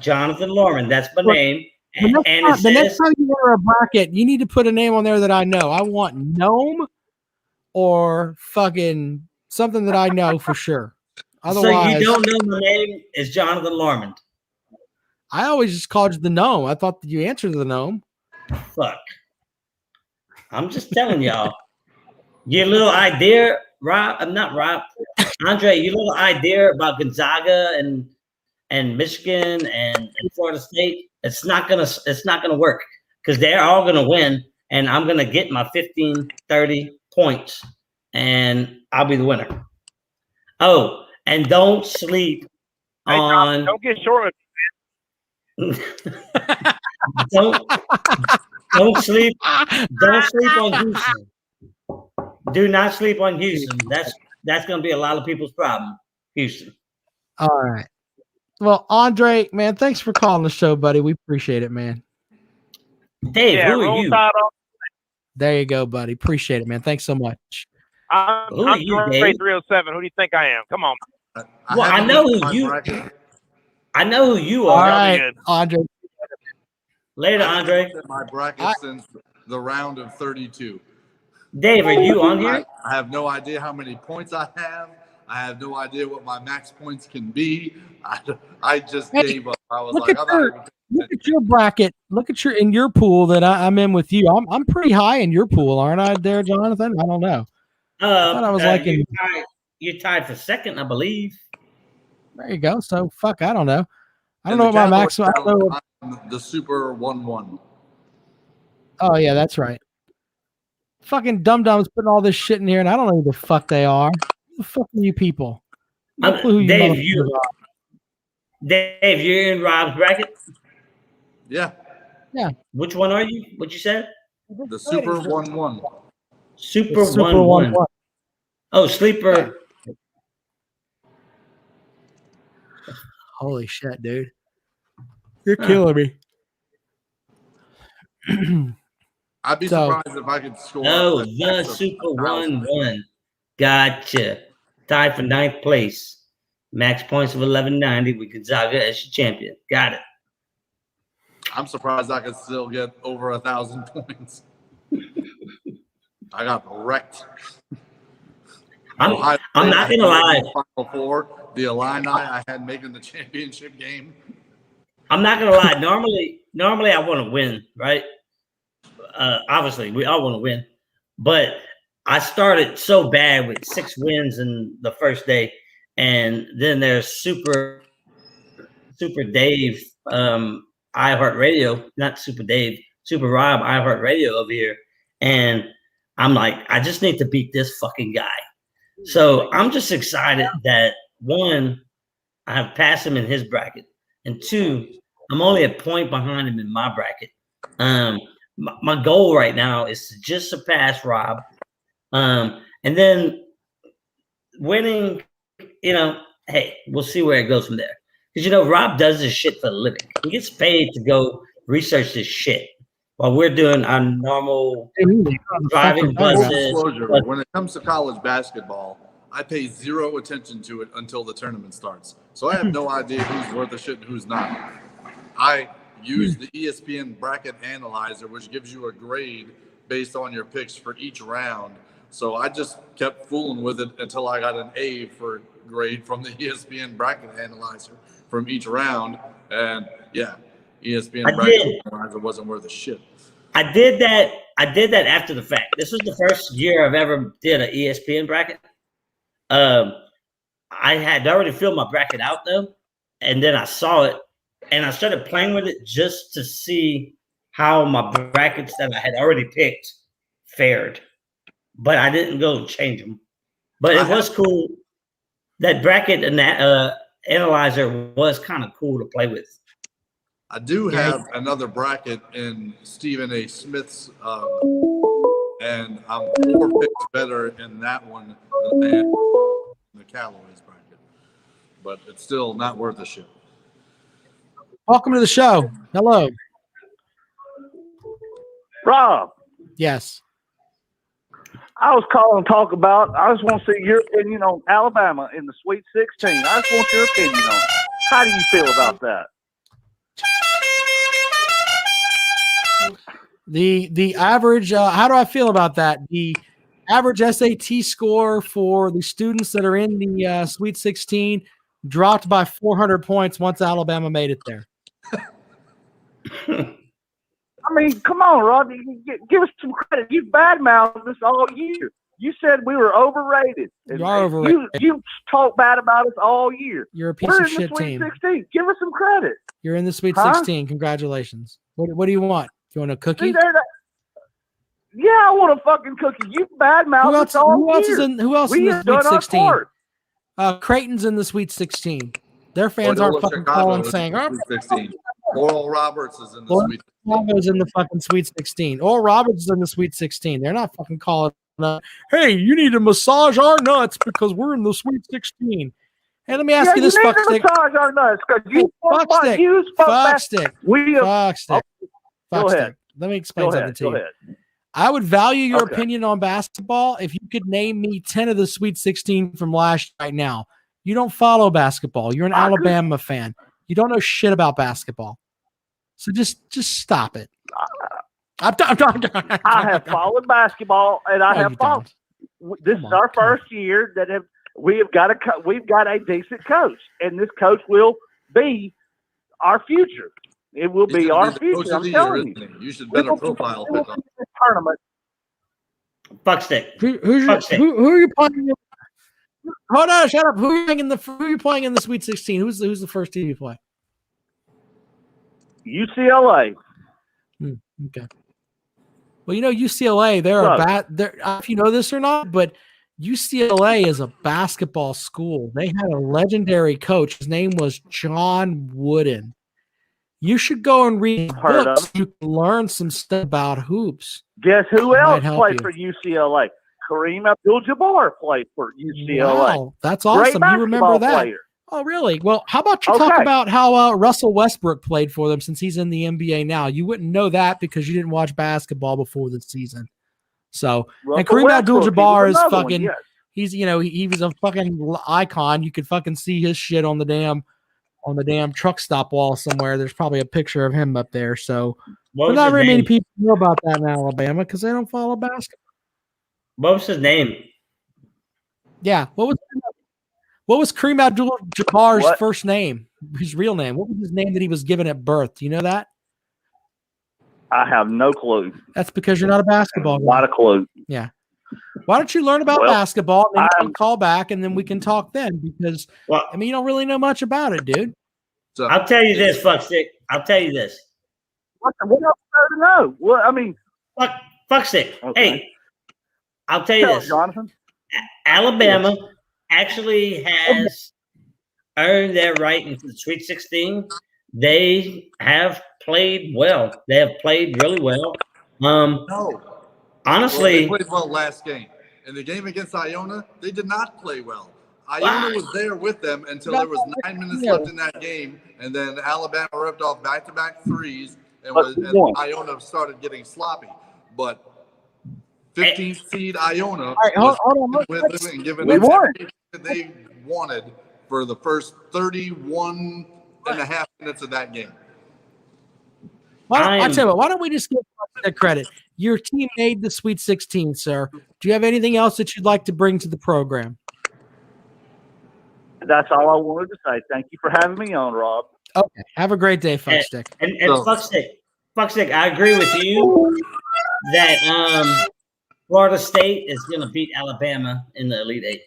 Jonathan Lormond. That's my name. The next time you enter a bracket, you need to put a name on there that I know. I want Gnome or fucking something that I know for sure. Otherwise, so you don't know my name is Jonathan Lormond. I always just called you the Gnome. I thought that you answered the Gnome. Fuck. I'm just telling y'all. Your little idea, Rob. I'm not Rob. Andre, your little idea about Gonzaga and Michigan and Florida State. It's not gonna work because they're all gonna win, and I'm gonna get my 15-30 points, and I'll be the winner. Oh, and don't sleep on. Don't get short. don't sleep. Don't sleep on Houston. Do not sleep on Houston. That's gonna be a lot of people's problem. Houston. All right. Well, Andre, man, thanks for calling the show, buddy. We appreciate it, man. Dave, who are you? There you go, buddy. Appreciate it, man. Thanks so much. I'm Dre 307. Who do you think I am? Come on. Well, I know who you. I know who you All are. right, Andre. Later, Andre. My bracket since the round of 32. Dave, are you on here? I have no idea how many points I have. I have no idea what my max points can be. I just gave up. I was Look like, at your bracket. Look at in your pool that I'm in with you. I'm pretty high in your pool, aren't I, there, Jonathan? I don't know. I thought I was like you're tied for second, I believe. There you go. So fuck, I don't know. I don't know what my maximum. I don't know. The Super 1-1. Oh yeah, that's right. Fucking dum-dums putting all this shit in here, and I don't know who the fuck they are. Who the fuck are you people? No clue who Dave, you Dave, you're in Rob's bracket. Yeah, Which one are you? What you said? the Super 1-1. Super Super 1-1. 1-1. Oh, sleeper. Holy shit, dude. You're killing me. I'd be So- surprised if I could score. Oh, an the excess of Super 1,000. 1-1. Gotcha. Tied for 9th place. Max points of 1190 with Gonzaga as your champion. Got it. I'm surprised I could still get over 1,000 points. I got wrecked. I'm not gonna lie. Final Four, the Illini I had making the championship game. I'm not gonna lie. Normally I want to win, right? Obviously, we all want to win, but I started so bad with 6 wins in the first day, and then there's Super Dave, iHeartRadio, not Super Dave, Super Rob, iHeartRadio over here, and I'm like, I just need to beat this fucking guy. So I'm just excited that 1, I have passed him in his bracket, and 2, I'm only a point behind him in my bracket. My goal right now is to just surpass Rob, and then winning. Hey, we'll see where it goes from there. Because Rob does this shit for a living. He gets paid to go research this shit while we're doing our normal driving Full buses. disclosure, when it comes to college basketball, I pay zero attention to it until the tournament starts. So I have no idea who's worth a shit and who's not. I use the ESPN bracket analyzer, which gives you a grade based on your picks for each round. So I just kept fooling with it until I got an A for grade from the ESPN bracket analyzer from each round. And yeah, ESPN bracket analyzer wasn't worth a shit. I did that after the fact. This was the first year I've ever did an ESPN bracket. I had already filled my bracket out though, and then I saw it, and I started playing with it just to see how my brackets that I had already picked fared. But I didn't go change them. But it was cool. That bracket and that analyzer was kind of cool to play with. I do have another bracket in Stephen A. Smith's, and I'm 4 picks better in that one than the Callaway's bracket. But it's still not worth a shit. Welcome to the show. Hello. Rob, Yes. I was calling to talk about, I just want to see your opinion on Alabama in the Sweet 16. I just want your opinion on it. How do you feel about that? The average, how do I feel about that? The average SAT score for the students that are in the Sweet 16 dropped by 400 points once Alabama made it there. I mean, come on, Rob. Give us some credit. You badmouthed us all year. You said we were overrated. You are overrated. You talk bad about us all year. You're a piece We're of in the shit Sweet team. 16. Give us some credit. You're in the Sweet Huh? 16. Congratulations. What do you want? You want a cookie? See, yeah, I want a fucking cookie. You badmouthed us all year. Who else We in the have done Sweet our 16? part. Creighton's in the Sweet 16. Their fans aren't fucking calling saying, Sweet 16. Oral Roberts is in the Oral Sweet 16. Roberts in the fucking Sweet 16. Oral Roberts is in the Sweet 16. They're not fucking calling, hey, you need to massage our nuts because we're in the Sweet 16. Hey, let me ask you this, fuck fuckstick. massage our nuts because you Fuckstick. you spoke back. Fuckstick. We have, Fuckstick. Go Fuckstick. ahead. Let me explain Go something ahead. to Go you. ahead. I would value your Okay. opinion on basketball if you could name me 10 of the Sweet 16 from last year right now. You don't follow basketball. You're an Alabama fan. You don't know shit about basketball. So just stop it. I have followed basketball, and I No, have you followed. This is our first year that we've got a decent coach, and this coach will be our future. It will be our future. I'm telling you. You should better profile pick up. Tournament. Fuckstick. Who are you playing? Hold on, shut up. Who are you playing in the Sweet 16? Who's the first team you play? UCLA. Okay. Well, UCLA, they're a bad. If you know this or not, but UCLA is a basketball school. They had a legendary coach. His name was John Wooden. You should go and read books. You can learn some stuff about hoops. Guess who else played you. for UCLA? Kareem Abdul-Jabbar played for UCLA. Wow, that's awesome. Great You remember that? player. Oh, really? Well, how about you talk about how Russell Westbrook played for them since he's in the NBA now? You wouldn't know that because you didn't watch basketball before the season. So, and Kareem Abdul-Jabbar is fucking, he's, you know, he was a fucking icon. You could fucking see his shit on the damn truck stop wall somewhere. There's probably a picture of him up there. So, but not very many people know about that in Alabama because they don't follow basketball. What was his name? Yeah. What was Kareem Abdul-Jabbar's first name? His real name? What was his name that he was given at birth? Do you know that? I have no clue. That's because you're not a basketball guy. Not a clue. Yeah. Why don't you learn about basketball and then you can call back and then we can talk then? Because I mean, you don't really know much about it, dude. So I'll tell you this, fuckstick. I'll tell you this. What else is there to know? Well, I mean, fuckstick. Okay. Hey, I'll tell you this, Jonathan. Alabama actually has earned their right into the Sweet 16. They have played well. They have played really well. Honestly, they played well last game. In the game against Iona, they did not play well. Iona was there with them until there was 9 minutes left in that game, and then Alabama ripped off back-to-back threes, and Iona started getting sloppy. But 15th seed Iona was with them and giving them everything that they wanted for the first 31 and a half minutes of that game. I tell you what, why don't we just give that credit? Your team made the Sweet 16, sir. Do you have anything else that you'd like to bring to the program? That's all I wanted to say. Thank you for having me on, Rob. Okay. Have a great day, Fuckstick. And Fuckstick, I agree with you that Florida State is going to beat Alabama in the Elite Eight.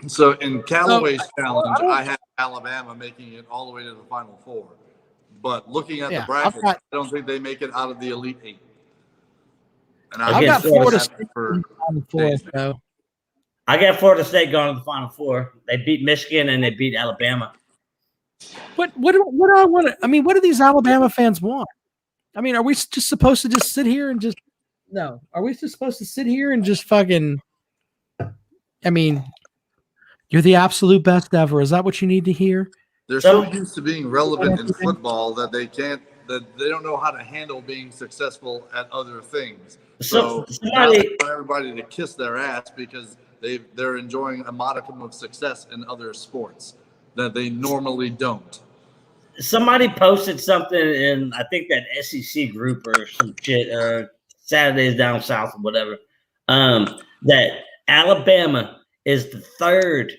So in Callaway's challenge, I had Alabama making it all the way to the Final Four. But looking at the bracket, I don't think they make it out of the Elite Eight. And I've got Florida State for though. I got Florida State going to the Final Four. They beat Michigan and they beat Alabama. What do I want to? I mean, what do these Alabama fans want? I mean, are we just supposed to just sit here and just no? Are we just supposed to sit here and just fucking? I mean, you're the absolute best ever. Is that what you need to hear? They're so used to being relevant in football that they don't know how to handle being successful at other things. So now they want everybody to kiss their ass because they're enjoying a modicum of success in other sports that they normally don't. Somebody posted something in, I think, that SEC group or some shit, Saturdays Down South or whatever, that Alabama is the third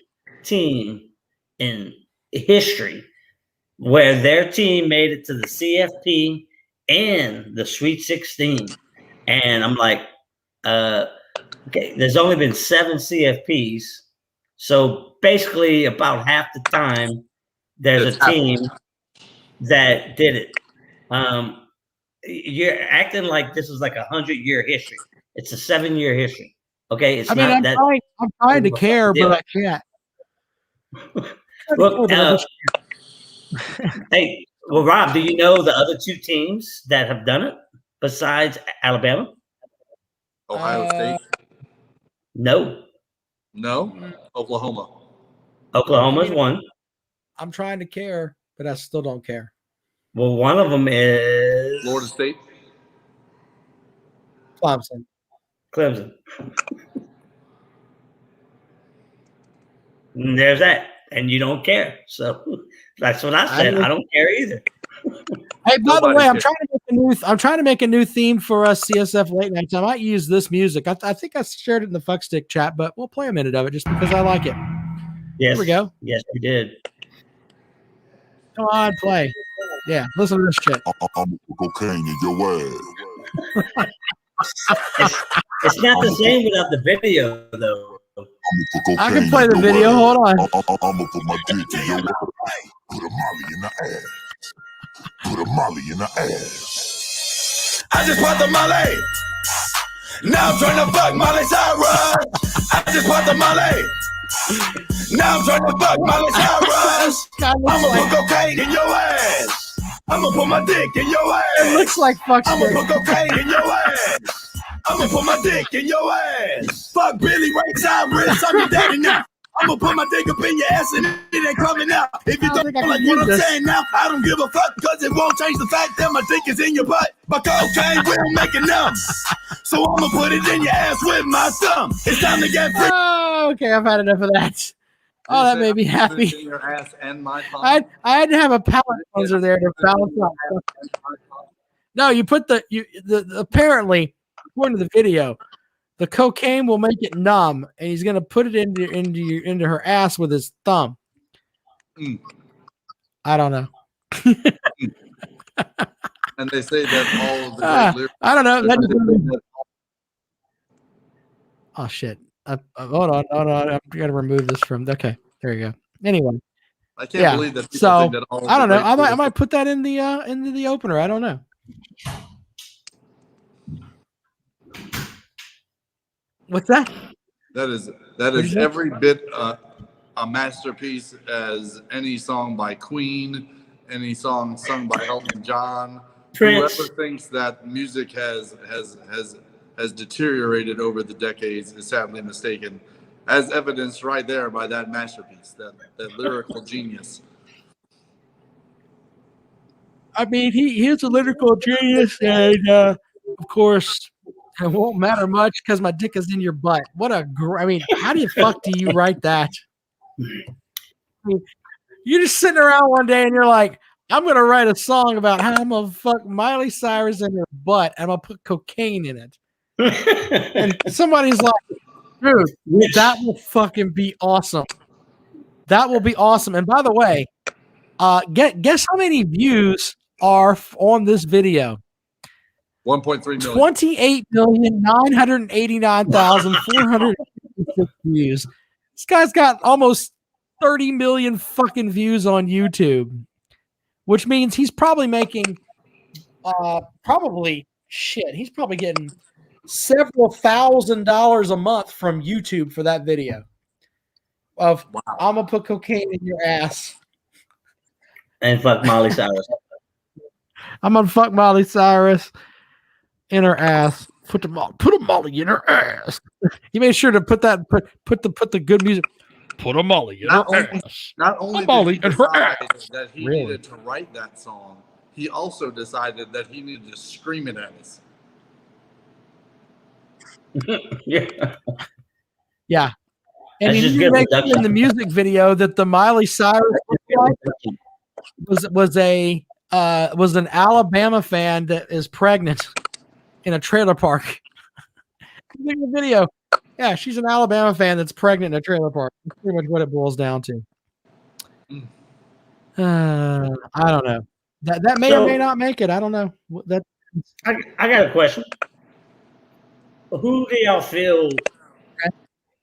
team in history where their team made it to the CFP and the Sweet 16. And I'm like, okay, there's only been 7 CFPs. So basically about half the time there's a team that did it. You're acting like this is like 100-year history. It's a 7-year history. Okay. It's I'm trying to care, but I can't. Look, hey, well, Rob, do you know the other 2 teams that have done it besides Alabama? Ohio State? No. Oklahoma. Oklahoma's one. I'm trying to care, but I still don't care. Well, one of them is Florida State. Clemson. And there's that. And you don't care. So that's what I said. I don't care either. Hey, by the way, I'm trying to make a new theme for us CSF Late Nights. I might use this music. I think I shared it in the Fuckstick chat, but we'll play a minute of it just because I like it. Yes. Here we go. Yes, we did. Come on, play. Yeah, listen to this shit. I'm cocaine in your ass. It's not the same without the video, though. I can play the video. Hold on. I'm gonna put my dick in your ass. Put a molly in the ass. Put a molly in the ass. I just popped the molly. Now I'm trying to fuck Miley Cyrus. I just bought the Molly. Now I'm trying to fuck Miley Cyrus. I'ma put cocaine in your ass. I'ma put my dick in your ass. It looks like fuck I'ma shit. put cocaine in your ass. I'ma put my dick in your ass. Fuck Billy Ray Cyrus. I'm your daddy now. I'ma put my dick up in your ass and it ain't coming out. If you don't like what I'm saying now, I don't give a fuck, cause it won't change the fact that my dick is in your butt. But cocaine will make it numb. So I'ma put it in your ass with my thumb. It's time to get free. Oh, okay, I've had enough of that. Oh, that made me happy. In your ass and my thumb. I had to have a palate cleanser there to balance out. No, you put the apparently, according to the video, the cocaine will make it numb, and he's gonna put it into her ass with his thumb. I don't know. And they say that all of the I don't know. Oh shit! Hold on. I'm gonna remove this from. Okay, there you go. Anyway, I can't believe that. So think that all I don't know. I might put that in the into the opener. I don't know. What's that? That is every bit a masterpiece as any song by Queen, any song sung by Elton John. Prince. Whoever thinks that music has deteriorated over the decades is sadly mistaken, as evidenced right there by that masterpiece, that lyrical genius. I mean, he is a lyrical genius, and of course, it won't matter much because my dick is in your butt. What a I mean, how the fuck do you write that? I mean, you're just sitting around one day and you're like, I'm gonna write a song about how I'm gonna fuck Miley Cyrus in her butt and I'm gonna put cocaine in it. And somebody's like, dude, that will fucking be awesome. That will be awesome. And by the way, guess how many views are on this video? 1.3 million. 28,989,456 views. This guy's got almost 30 million fucking views on YouTube, which means he's probably making he's probably getting several $1,000s a month from YouTube for that video of I'm gonna put cocaine in your ass and fuck Miley Cyrus. I'm gonna fuck Miley Cyrus in her ass. Put a Molly in her ass. He made sure to put the good music. Put a Molly in her ass. Not only a Molly did in he her decide ass. that he Really? needed to write that song, he also decided that he needed to scream it at us. Yeah. And That's he just didn't good make production. in the music video that the Miley Cyrus was an Alabama fan that is pregnant in a trailer park. Look at the video. Yeah, she's an Alabama fan that's pregnant in a trailer park. That's pretty much what it boils down to. I don't know. That may or may not make it. I don't know. I got a question. Who do y'all feel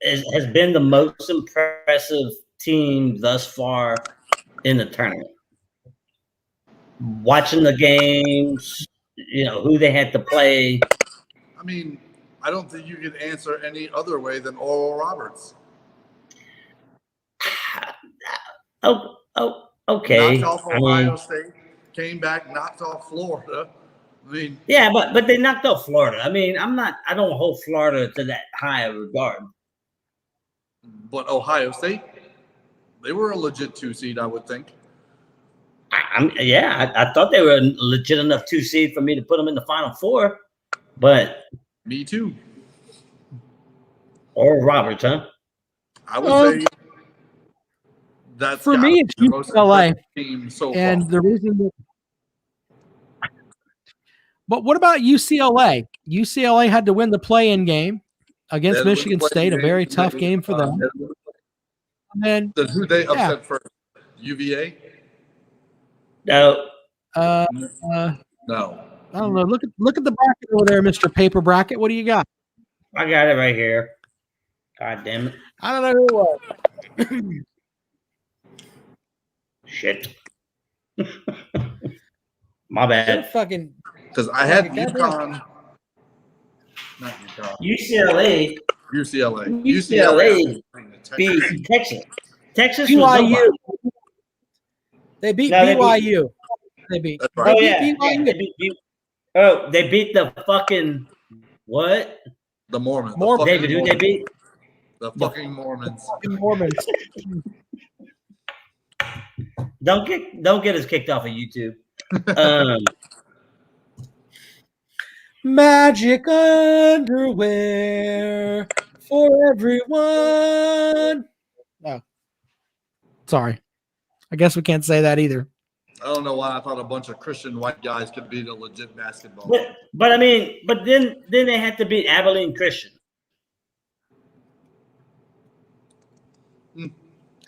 has been the most impressive team thus far in the tournament? Watching the games, who they had to play. I mean, I don't think you could answer any other way than Oral Roberts. Okay. Knocked off Ohio State, came back, knocked off Florida. I mean, yeah, but they knocked off Florida. I mean, I don't hold Florida to that high of regard. But Ohio State, they were a legit 2 seed, I would think. I thought they were a legit enough 2 seed for me to put them in the Final Four, but me too. Or Roberts, huh? I would say that's for me. It's UCLA team so and far. the reason that. But what about UCLA? UCLA had to win the play-in game against Michigan State, a very tough game for them. And then who they upset first? UVA? No. No. I don't know. Look at the bracket over there, Mr. Paper Bracket. What do you got? I got it right here. God damn it. I don't know who it was. Shit. My bad. Fucking. Because I had UConn Not Utah. UCLA beat Texas. Texas was BYU. nobody. They beat No, they BYU. They beat. That's They right. beat BYU. They beat the fucking what? The Mormons. Mormons. David, who they beat? The fucking Mormons. Fucking Mormons. Don't get us kicked off of YouTube. Magic underwear for everyone. Oh, sorry. I guess we can't say that either. I don't know why I thought a bunch of Christian white guys could beat a legit basketball. But I mean, but then they had to beat Abilene Christian.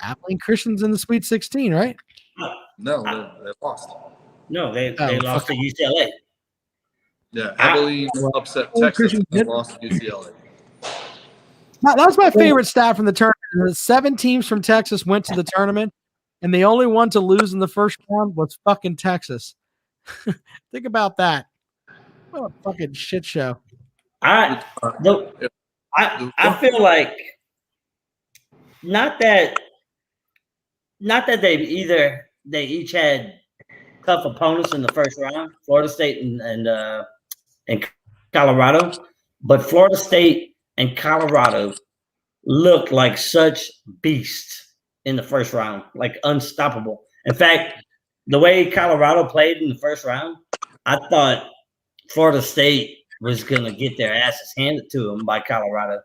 Abilene Christian's in the Sweet 16, right? No, they lost. No, they lost to UCLA. Yeah, Abilene upset Texas and lost to UCLA. That was my favorite stat from the tournament. 7 teams from Texas went to the tournament, and the only one to lose in the first round was fucking Texas. Think about that. What a fucking shit show. I feel like not that they each had tough opponents in the first round, Florida State and Colorado, but Florida State and Colorado looked like such beasts in the first round, like unstoppable. In fact, the way Colorado played in the first round, I thought Florida State was going to get their asses handed to them by Colorado.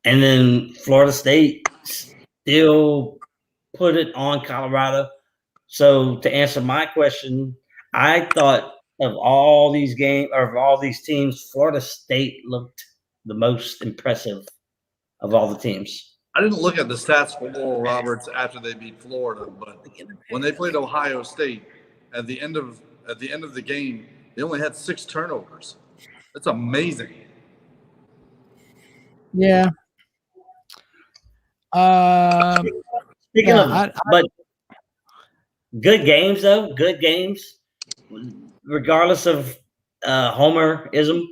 And then Florida State still put it on Colorado. So to answer my question, I thought of all these teams, Florida State looked the most impressive of all the teams. I didn't look at the stats for Oral Roberts after they beat Florida, but when they played Ohio State, at the end of the game, they only had 6 turnovers. That's amazing. Yeah. Speaking of, but good games though. Good games, regardless of homerism.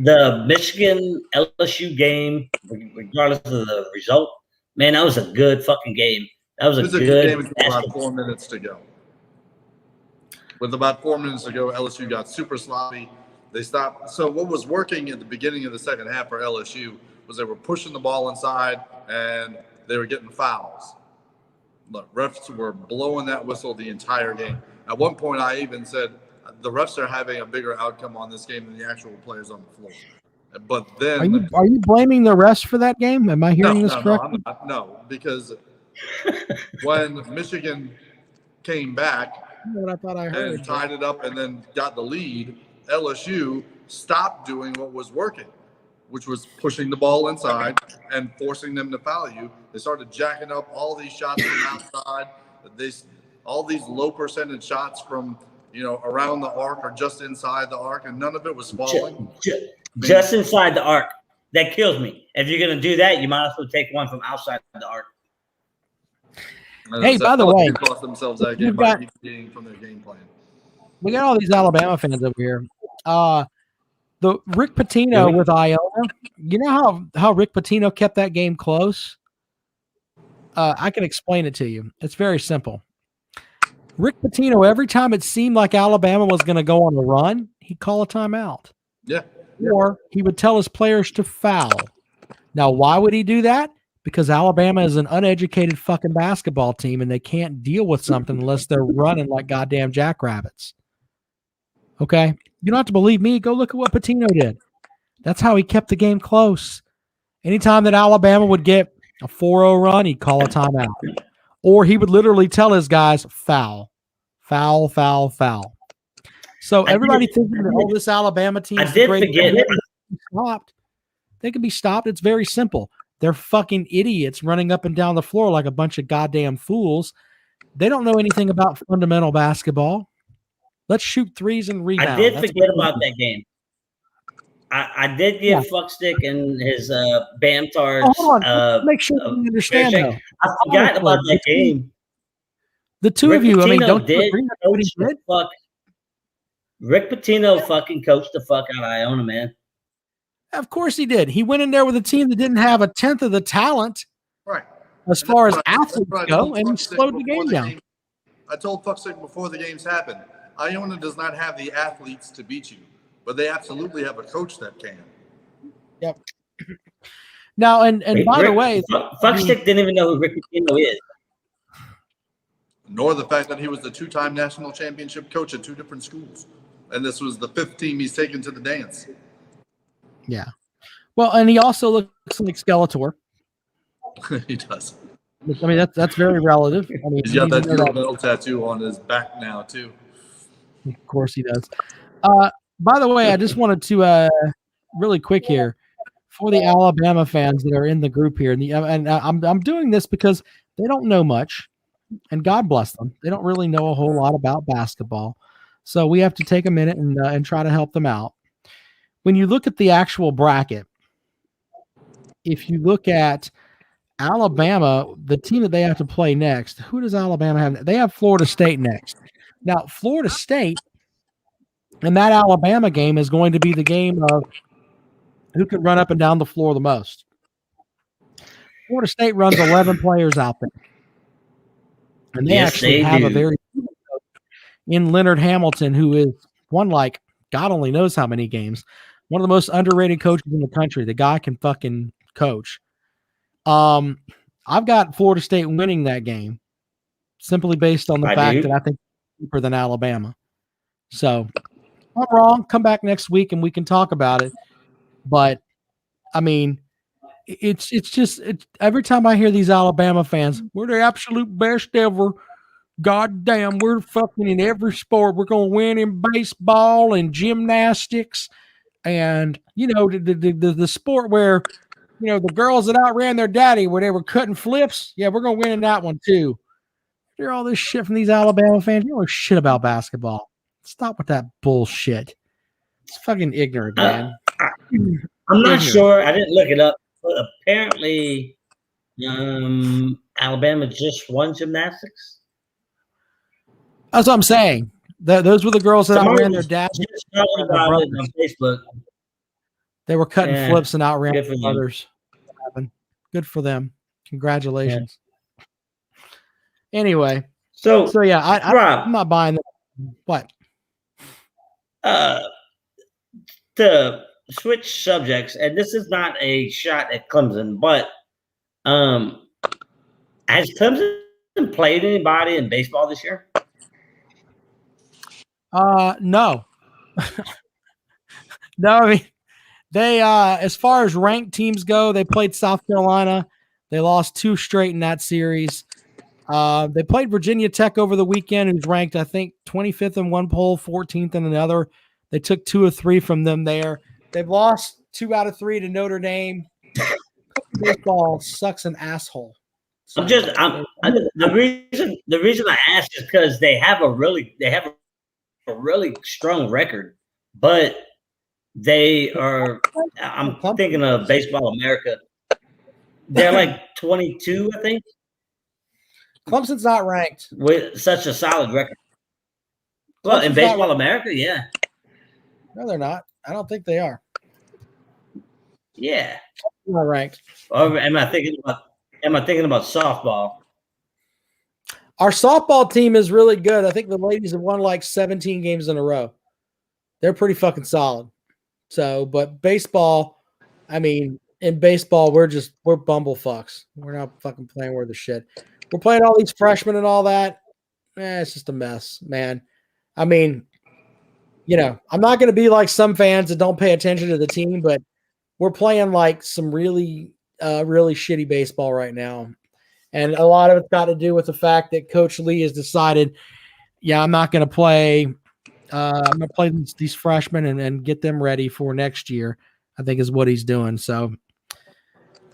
The Michigan LSU game, regardless of the result, man, that was a good fucking game. That was a good game with about 4 minutes to go. With about 4 minutes to go, LSU got super sloppy. They stopped. So what was working at the beginning of the second half for LSU was they were pushing the ball inside and they were getting fouls. Look, refs were blowing that whistle the entire game. At one point, I even said the refs are having a bigger outcome on this game than the actual players on the floor. But then, are you blaming the refs for that game? Am I hearing this correctly? No, because when Michigan came back what I thought I heard. and tied it up and then got the lead, LSU stopped doing what was working, which was pushing the ball inside and forcing them to foul you. They started jacking up all these shots from outside. All these low percentage shots from around the arc or just inside the arc, and none of it was falling. Just inside the arc. That kills me. If you're gonna do that, you might as well take one from outside the arc. Hey, by the way, cost themselves that game by deviating from their game plan. We got all these Alabama fans over here. The Rick Pitino with Iona. You know how Rick Pitino kept that game close? I can explain it to you. It's very simple. Rick Pitino, every time it seemed like Alabama was going to go on a run, he'd call a timeout. Yeah. Or he would tell his players to foul. Now, why would he do that? Because Alabama is an uneducated fucking basketball team, and they can't deal with something unless they're running like goddamn jackrabbits. Okay? You don't have to believe me. Go look at what Pitino did. That's how he kept the game close. Anytime that Alabama would get a 4-0 run, he'd call a timeout. Or he would literally tell his guys, foul, foul, foul, foul. So everybody thinking that, this Alabama team is great. They can be stopped. It's very simple. They're fucking idiots running up and down the floor like a bunch of goddamn fools. They don't know anything about fundamental basketball. Let's shoot threes and rebound. I did forget about that game. I did give Fuckstick and his Bamtards. Hold on. Make sure you understand, though. I forgot about that game. The two of you, don't did coach the fuck. Rick Pitino fucking coached the fuck out of Iona, man. Of course he did. He went in there with a team that didn't have a tenth of the talent, Right. as far as athletes go, and he slowed the game down. I told Fuckstick before the games happened, Iona does not have the athletes to beat you, but they absolutely have a coach that can. Yep. Now, and by the way, Fuckstick didn't even know who Rick Pitino is. Nor the fact that he was the two-time national championship coach at two different schools. And this was the 5th team he's taken to the dance. Yeah. Well, and he also looks like Skeletor. He does. I mean, that's very relative. I mean, He's got that metal tattoo on his back now, too. Of course he does. By the way, I just wanted to really quick here for the Alabama fans that are in the group here, and I'm doing this because they don't know much, and God bless them. They don't really know a whole lot about basketball, so we have to take a minute and try to help them out. When you look at the actual bracket, if you look at Alabama, the team that they have to play next, who does Alabama have? They have Florida State next. Now, Florida State and that Alabama game is going to be the game of who can run up and down the floor the most. Florida State runs 11 players out there. And they actually have a very good coach in Leonard Hamilton, who is won like God only knows how many games. One of the most underrated coaches in the country. The guy can fucking coach. I've got Florida State winning that game simply based on the fact that I think it's deeper than Alabama. So I'm wrong. Come back next week and we can talk about it. But I mean, it's just every time I hear these Alabama fans, we're the absolute best ever. God damn, we're fucking in every sport. We're gonna win in baseball and gymnastics, and the sport where the girls that outran their daddy where they were cutting flips. Yeah, we're gonna win in that one too. Hear all this shit from these Alabama fans. You don't know shit about basketball. Stop with that bullshit. It's fucking ignorant, man. I'm not sure. I didn't look it up, but apparently, Alabama just won gymnastics. That's what I'm saying. Those were the girls that outran their dad. On Facebook. They were cutting flips and outran others. Good for them. Congratulations. Yeah. Anyway, so yeah, I'm not buying that. What? To switch subjects, and this is not a shot at Clemson, but has Clemson played anybody in baseball this year? No. No, I mean, they as far as ranked teams go, they played South Carolina. They lost 2 straight in that series. They played Virginia Tech over the weekend, who's ranked, I think, 25th in one poll, 14th in another. They took 2 of 3 from them there. They've lost 2 out of 3 to Notre Dame. Baseball sucks an asshole. So, the reason I ask is because they have a really strong record, but they are. I'm thinking of Baseball America. They're like 22, I think. Clemson's not ranked with such a solid record. Well, in Baseball America, yeah. No, they're not. I don't think they are. Yeah. Not ranked. Or am I thinking about softball? Our softball team is really good. I think the ladies have won like 17 games in a row. They're pretty fucking solid. So, but baseball, I mean, in baseball, we're bumblefucks. We're not fucking playing worth of shit. We're playing all these freshmen and all that. It's just a mess, man. I mean, I'm not going to be like some fans that don't pay attention to the team, but we're playing like some really, really shitty baseball right now. And a lot of it's got to do with the fact that Coach Lee has decided, I'm not going to play. I'm going to play these freshmen and get them ready for next year, I think is what he's doing. So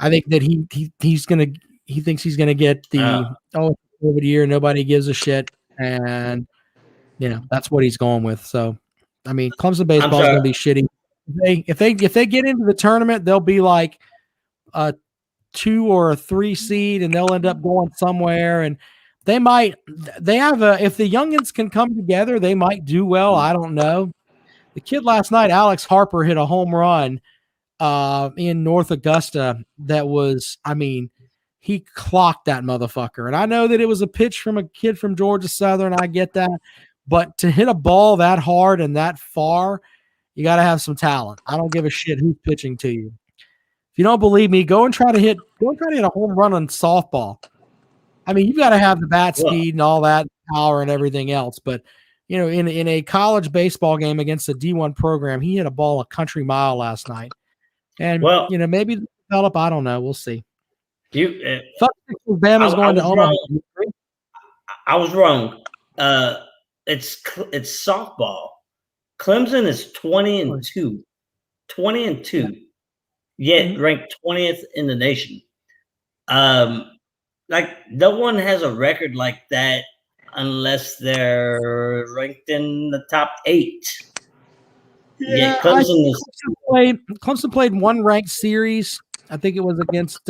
I think that he thinks he's going to get the COVID year. Nobody gives a shit. And, that's what he's going with. So, I mean, Clemson baseball is going to be shitty. If they get into the tournament, they'll be like a 2 or a 3 seed, and they'll end up going somewhere. And if the youngins can come together, they might do well. I don't know. The kid last night, Alex Harper, hit a home run in North Augusta that was, I mean, he clocked that motherfucker. And I know that it was a pitch from a kid from Georgia Southern. I get that. But to hit a ball that hard and that far, you got to have some talent. I don't give a shit who's pitching to you. If you don't believe me, go and try to hit a home run on softball. I mean, you've got to have the bat speed and all that power and everything else. But, you know, in a college baseball game against a D1 program, he hit a ball a country mile last night. And, you know, maybe develop, I don't know. We'll see. Bama's going to Omaha. I was wrong. It's softball. Clemson is 20-2. 20-2. Yet ranked 20th in the nation. Like no one has a record like that unless they're ranked in the top 8. Yeah, Clemson played one ranked series. I think it was against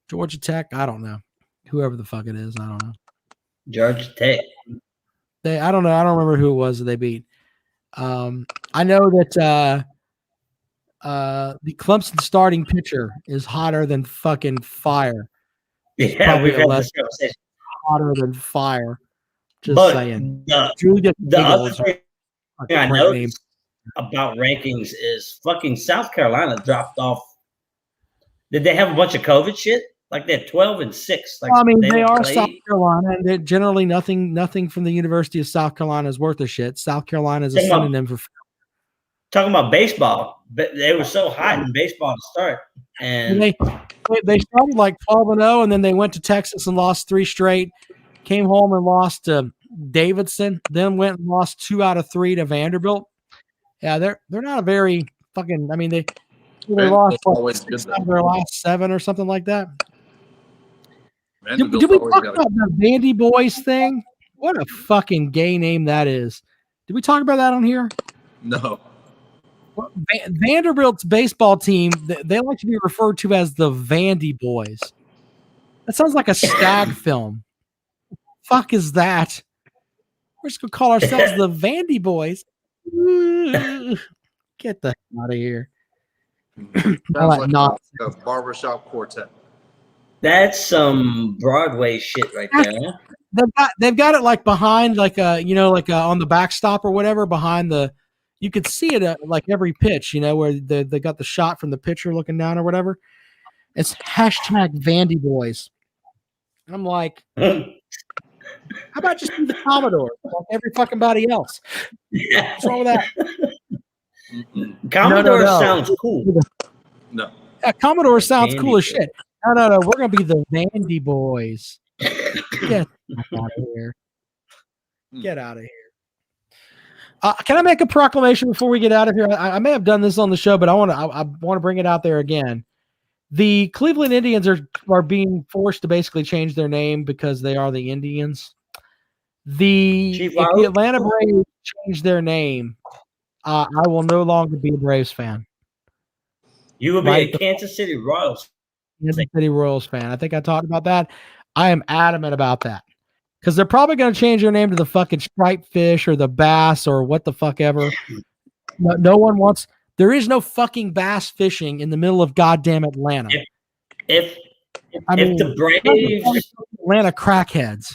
Georgia Tech. I don't know. Whoever the fuck it is, I don't know. Georgia Tech. I don't know. I don't remember who it was that they beat. I know that the Clemson starting pitcher is hotter than fucking fire. Yeah, we've had this conversation. Hotter than fire. Just but saying. The other thing I noticed about rankings is fucking South Carolina dropped off. Did they have a bunch of COVID shit? Like they're 12-6. Like I mean, they are South Carolina, and they're generally nothing from the University of South Carolina is worth a shit. South Carolina is a synonym for. Talking about baseball, but they were so hot in baseball to start, and they started like 12-0, and then they went to Texas and lost 3 straight. Came home and lost to Davidson, then went and lost 2 out of 3 to Vanderbilt. Yeah, they're not a very fucking. I mean, they lost like 6 out of their last 7 or something like that. Did we talk about the Vandy Boys thing? What a fucking gay name that is. Did we talk about that on here? No. Well, Vanderbilt's baseball team, they like to be referred to as the Vandy Boys. That sounds like a stag film. Fuck is that? We're just going to call ourselves the Vandy Boys. Get the hell out of here. Sounds like a barbershop quartet. That's some Broadway shit right there. They've got it like behind, like on the backstop or whatever, behind the. You could see it like every pitch, where they got the shot from the pitcher looking down or whatever. It's hashtag Vandy Boys. And I'm like, how about just be the Commodore like every fucking body else? What's wrong with that? Commodore sounds cool. No. Yeah, Commodore sounds cool as shit. No. We're going to be the Vandy Boys. Get out of here. Get out of here. Can I make a proclamation before we get out of here? I may have done this on the show, but I want to bring it out there again. The Cleveland Indians are being forced to basically change their name because they are the Indians. If the Atlanta Braves change their name, I will no longer be a Braves fan. You will be a Kansas City Royals. Kansas City Royals fan. I think I talked about that. I am adamant about that. Because they're probably going to change their name to the fucking striped fish or the bass or what the fuck ever. No one wants. There is no fucking bass fishing in the middle of goddamn Atlanta. If the Braves, Atlanta crackheads.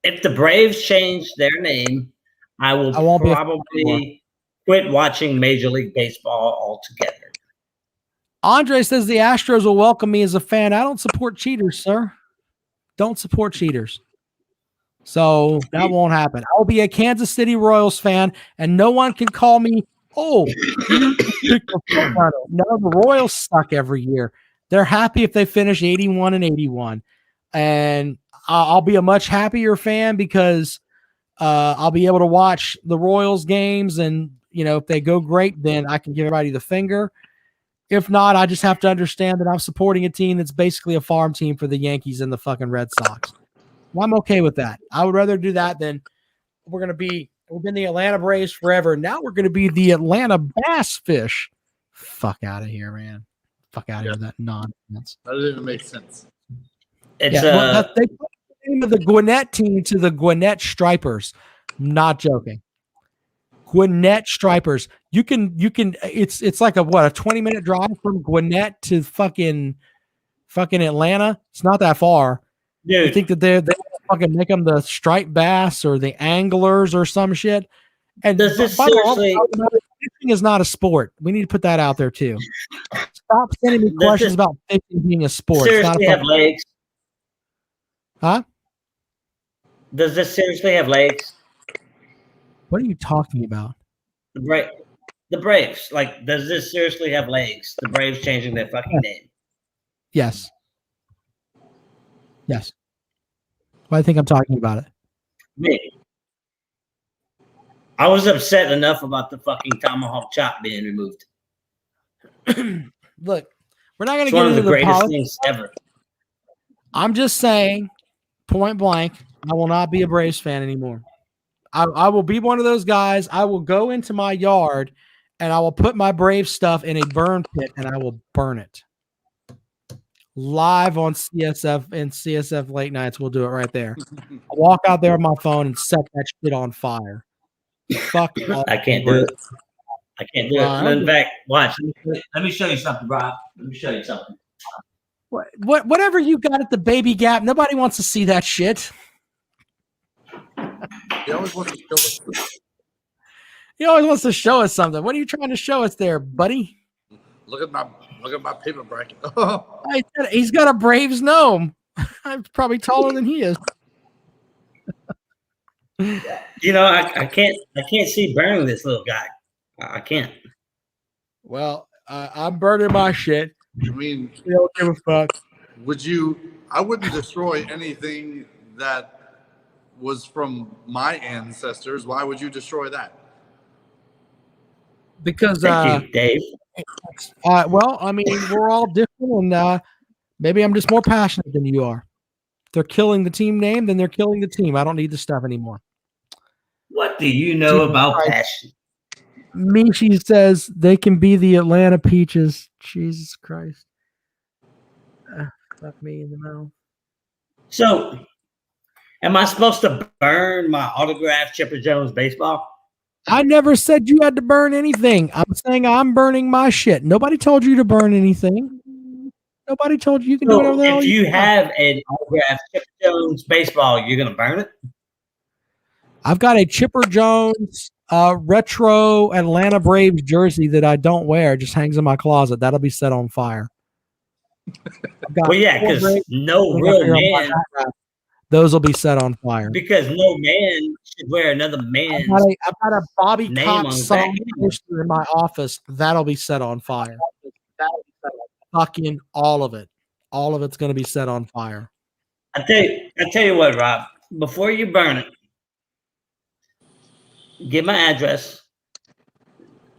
If the Braves change their name, I won't probably quit watching Major League Baseball altogether. Andre says the Astros will welcome me as a fan. I don't support cheaters, sir. Don't support cheaters. So that won't happen. I'll be a Kansas City Royals fan, and no one can call me, no, the Royals suck every year. They're happy if they finish 81-81. And I'll be a much happier fan because I'll be able to watch the Royals games. And, if they go great, then I can give everybody the finger. If not, I just have to understand that I'm supporting a team that's basically a farm team for the Yankees and the fucking Red Sox. Well, I'm okay with that. I would rather do that than we've been the Atlanta Braves forever. Now we're going to be the Atlanta Bass Fish. Fuck out of here, man. Fuck out of here with that nonsense. That doesn't even make sense. They put the name of the Gwinnett team to the Gwinnett Stripers. Not joking. Gwinnett Stripers. You can. It's like a 20-minute drive from Gwinnett to fucking Atlanta. It's not that far. Dude. You think that they fucking make them the striped bass or the anglers or some shit? And Does this by the way, seriously? fishing is not a sport. We need to put that out there too. Stop sending me questions about fishing being a sport. It's not Seriously a have legs? Huh? Does this seriously have legs? What are you talking about? The Braves. Like, does this seriously have legs? The Braves changing their fucking name. Yes. Yes. Why do you think I'm talking about it? Me. I was upset enough about the fucking tomahawk chop being removed. Look, we're not going to It's get one of into the the greatest politics. things ever. I'm just saying, point blank, I will not be a Braves fan anymore. I will be one of those guys. I will go into my yard and I will put my Brave stuff in a burn pit and I will burn it. Live on CSF and CSF Late Nights. We'll do it right there. I'll walk out there on my phone and set that shit on fire. Fuck. I can't do it. I can't do it. In fact, watch. Let me show you something, Rob. Let me show you something. Whatever you got at the Baby Gap, nobody wants to see that shit. He always wants to show us. He always wants to show us something. What are you trying to show us there, buddy? Look at my paper bracket. He's got a Braves gnome. I'm probably taller than he is. You know, I can't see burning this little guy. I can't. Well, I'm burning my shit. I mean, you don't give a fuck. I wouldn't destroy anything that was from my ancestors. Why would you destroy that? Because Thank you, Dave. Well, I mean, we're all different, and maybe I'm just more passionate than you are. If they're killing the team name, then they're killing the team. I don't need the stuff anymore. What do you know about passion? Mishi says they can be the Atlanta Peaches. Jesus Christ. Fuck me in the mouth. So, am I supposed to burn my autographed Chipper Jones baseball? I never said you had to burn anything. I'm saying I'm burning my shit. Nobody told you to burn anything. Nobody told you can do whatever the hell if you have an autographed Chipper Jones baseball, you're going to burn it? I've got a Chipper Jones retro Atlanta Braves jersey that I don't wear. It just hangs in my closet. That'll be set on fire. Well, yeah, because no real man. Those will be set on fire. Because no man should wear another man's I've got a Bobby name Cox on the song back. poster in my office. That'll be set on fire. Fucking all of it. All of it's going to be set on fire. I tell you what, Rob. Before you burn it, get my address.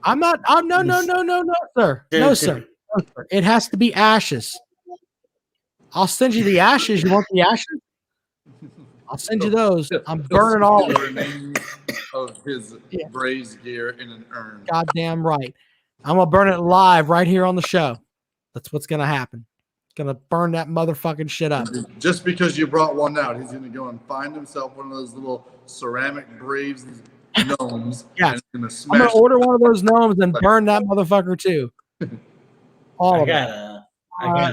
I'm not. Oh, no, sir. No, sir. It has to be ashes. I'll send you the ashes. You want the ashes? I'll send you those. I'm burning all of it. Remains of his Braves gear in an urn. Goddamn right. I'm going to burn it live right here on the show. That's what's going to happen. Going to burn that motherfucking shit up. Just because you brought one out, he's going to go and find himself one of those little ceramic Braves gnomes. Yeah. And I'm going to order one of those gnomes and burn that motherfucker too. All of it.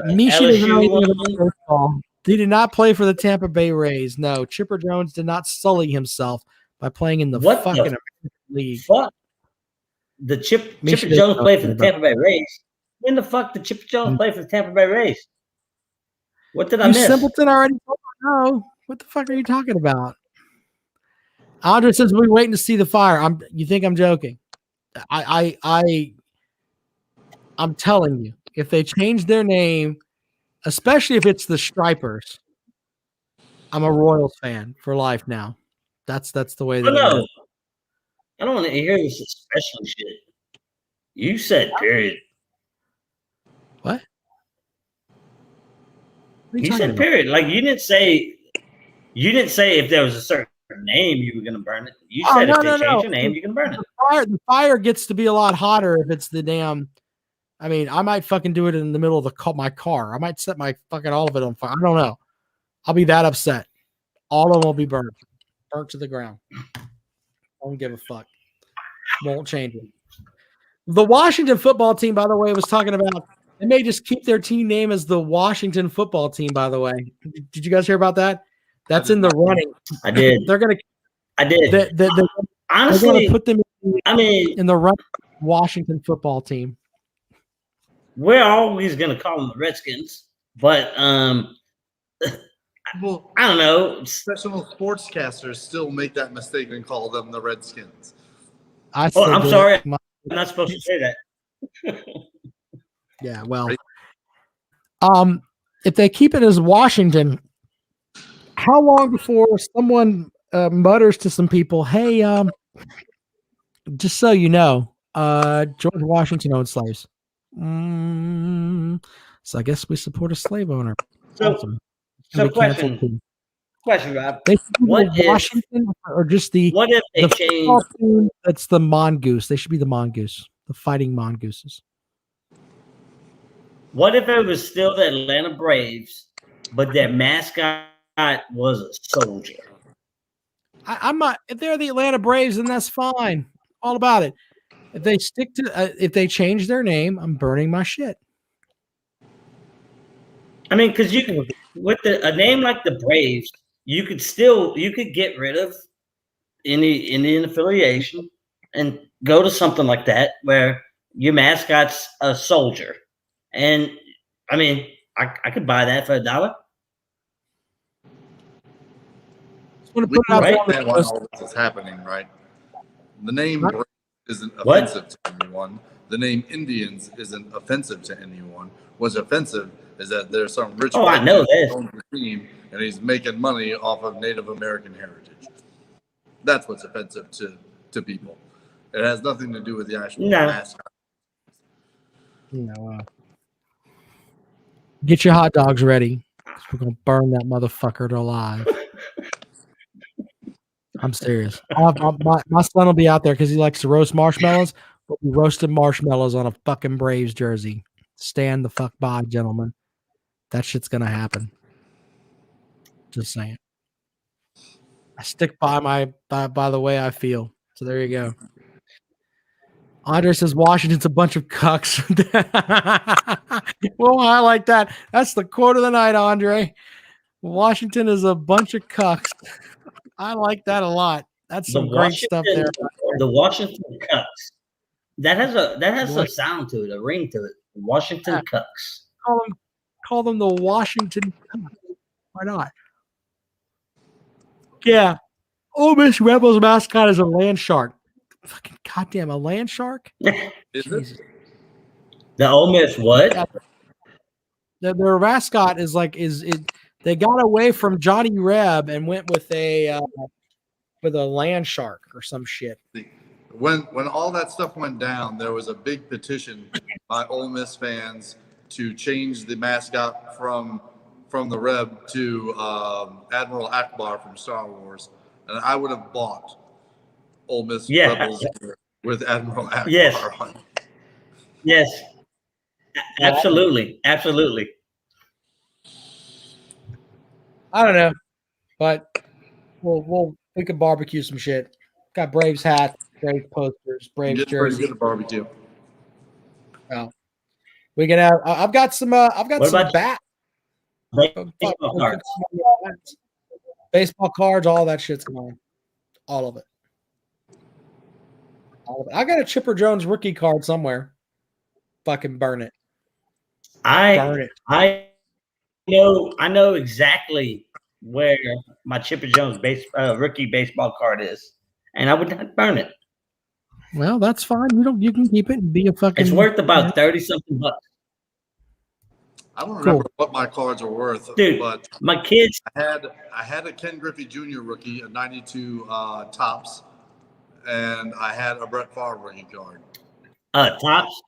Mishi doesn't know anything about baseball. He did not play for the Tampa Bay Rays. No, Chipper Jones did not sully himself by playing in the fucking American League. Fuck? Chipper Jones played for the Tampa Bay Rays. When the fuck did Chipper Jones play for the Tampa Bay Rays? What did I miss? Simpleton already told me no. What the fuck are you talking about? Andre says we're waiting to see the fire. You think I'm joking? I'm telling you, if they change their name, especially if it's the Stripers, I'm a Royals fan for life now. That's the way. No, I don't want to hear this special shit. You said period. What? You said period. Like you didn't say if there was a certain name you were gonna burn it. You said if they change your name, you're gonna burn it. The fire gets to be a lot hotter if it's the damn. I mean, I might fucking do it in the middle of my car. I might set my fucking all of it on fire. I don't know. I'll be that upset. All of them will be burnt to the ground. I don't give a fuck. Won't change it. The Washington football team, by the way, was talking about they may just keep their team name as the Washington football team, by the way. Did you guys hear about that? That's in the running. I did. They're going to. I did. Honestly, they're going to put them in the run Washington football team. We're always going to call them the Redskins, but Well, I don't know. Professional sportscasters still make that mistake and call them the Redskins. I'm sorry. I'm not supposed to say that. Yeah, well, if they keep it as Washington, how long before someone mutters to some people, "Hey, just so you know, George Washington owned slaves." So I guess we support a slave owner. So question, Rob. What Washington or just the what if they change? Team that's the Mongoose. They should be the Mongoose, the Fighting Mongooses. What if it was still the Atlanta Braves, but their mascot was a soldier? I'm not. If they're the Atlanta Braves, then that's fine. All about it. If they stick to, if they change their name, I'm burning my shit. I mean, because you can, with a name like the Braves, you could get rid of any Indian affiliation and go to something like that where your mascot's a soldier. And I mean, I could buy that for $1. We understand why all this is happening, right? The name Braves isn't offensive to anyone. The name Indians isn't offensive to anyone. What's offensive is that there's some rich I know that owns the team and he's making money off of Native American heritage. That's what's offensive to people. It has nothing to do with the actual mascot. Get your hot dogs ready. We're gonna burn that motherfucker to alive. I'm serious. My son will be out there because he likes to roast marshmallows. We'll be roasting marshmallows on a fucking Braves jersey. Stand the fuck by, gentlemen. That shit's gonna happen. Just saying. I stick by by the way I feel. So there you go. Andre says Washington's a bunch of cucks. We'll highlight that. That's the quote of the night, Andre. Washington is a bunch of cucks. I like that a lot. That's some great stuff there. The Washington Cucks. That has a sound to it, a ring to it. Washington Cucks. Call them the Washington Cucks. Why not? Yeah. Ole Miss Rebels mascot is a land shark. Fucking goddamn, a land shark? Is it? The Ole Miss what? Yeah. Their mascot is they got away from Johnny Reb and went with a land shark or some shit. When all that stuff went down, there was a big petition by Ole Miss fans to change the mascot from the Reb to Admiral Akbar from Star Wars, and I would have bought Ole Miss Rebels with Admiral Akbar on it. Yes. Absolutely. Absolutely. I don't know, but we could barbecue some shit. Got Braves hats, Braves posters, Braves jersey. Pretty good barbecue. Well, we can have. I've got some bats. Baseball cards. Baseball cards, all that shit's going. All of it. I got a Chipper Jones rookie card somewhere. Fucking burn it. Burn it. I know exactly where my Chipper Jones rookie baseball card is, and I would not burn it. Well, that's fine. You can keep it and be a fucking. It's worth about $30-something. I don't remember what my cards are worth, dude. But my kids. I had a Ken Griffey Jr. rookie, a 92 Topps, and I had a Brett Favre rookie card. Topps.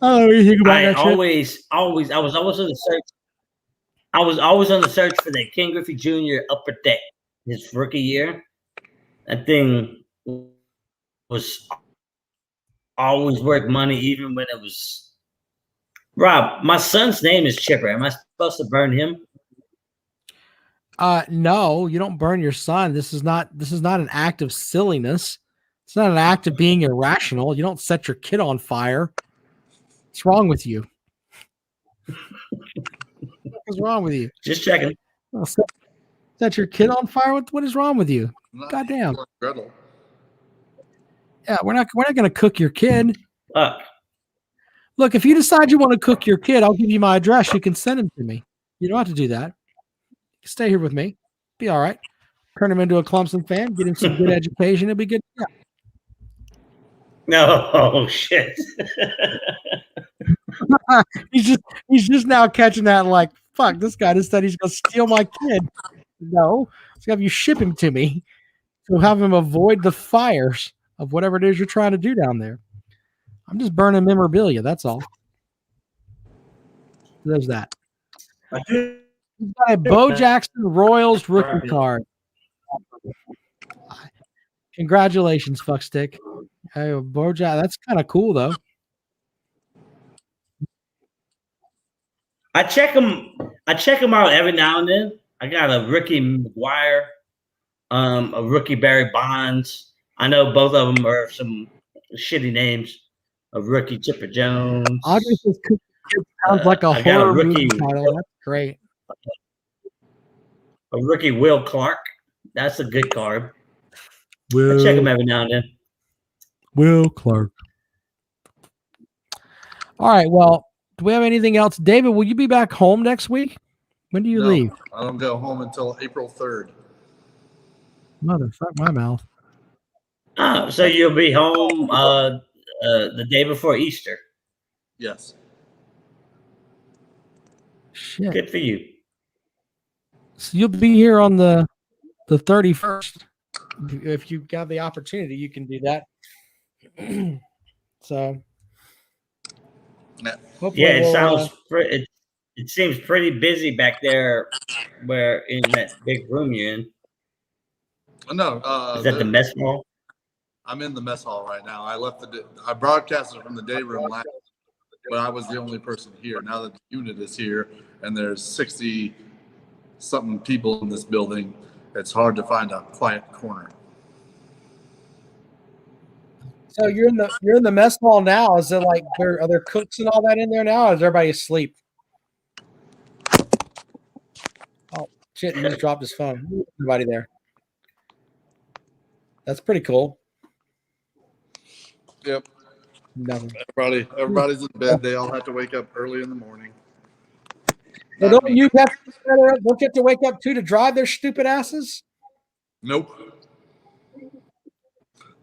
Oh, you think about that I was always on the search. I was always on the search for that Ken Griffey Jr. upper deck his rookie year. That thing was always worth money, even when it was. Rob, my son's name is Chipper. Am I supposed to burn him? No, you don't burn your son. This is not an act of silliness. It's not an act of being irrational. You don't set your kid on fire. What's wrong with you? What's wrong with you? Just checking. Oh, set your kid on fire? What is wrong with you? Goddamn. Yeah, we're not going to cook your kid. Look, if you decide you want to cook your kid, I'll give you my address. You can send him to me. You don't have to do that. Stay here with me. Be all right. Turn him into a Clemson fan. Get him some good education. It'll be good. Yeah. No, shit. he's just now catching that like, fuck, this guy just said he's going to steal my kid. No, let's have you ship him to me. So have him avoid the fires of whatever it is you're trying to do down there. I'm just burning memorabilia. That's all. There's that. He's got a Bo Jackson Royals rookie card. Congratulations, fuckstick. Hey, Bo Jackson. That's kind of cool, though. I check them out every now and then. I got a rookie McGuire, a rookie Barry Bonds. I know both of them are some shitty names. A rookie Chipper Jones. Obviously, sounds like a horror movie title. That's great. A rookie Will Clark. That's a good card. I check them every now and then. Will Clark. All right. Well, do we have anything else? David, will you be back home next week? When do you leave? I don't go home until April 3rd. Motherfuck my mouth. So you'll be home the day before Easter. Yes. Shit. Good for you. So you'll be here on the 31st. If you got the opportunity, you can do that. So. Yeah, it sounds. It seems pretty busy back there, where in that big room you're in. No, is that the mess hall? I'm in the mess hall right now. I broadcasted from the day room last, but I was the only person here. Now that the unit is here and there's 60 something people in this building, it's hard to find a quiet corner. So you're in the mess hall now. Is it like are there cooks and all that in there now? Or is everybody asleep? Oh shit! He just dropped his phone. Everybody there. That's pretty cool. Yep. Nothing. Everybody's in bed. They all have to wake up early in the morning. So don't you have to wake up too to drive their stupid asses? Nope.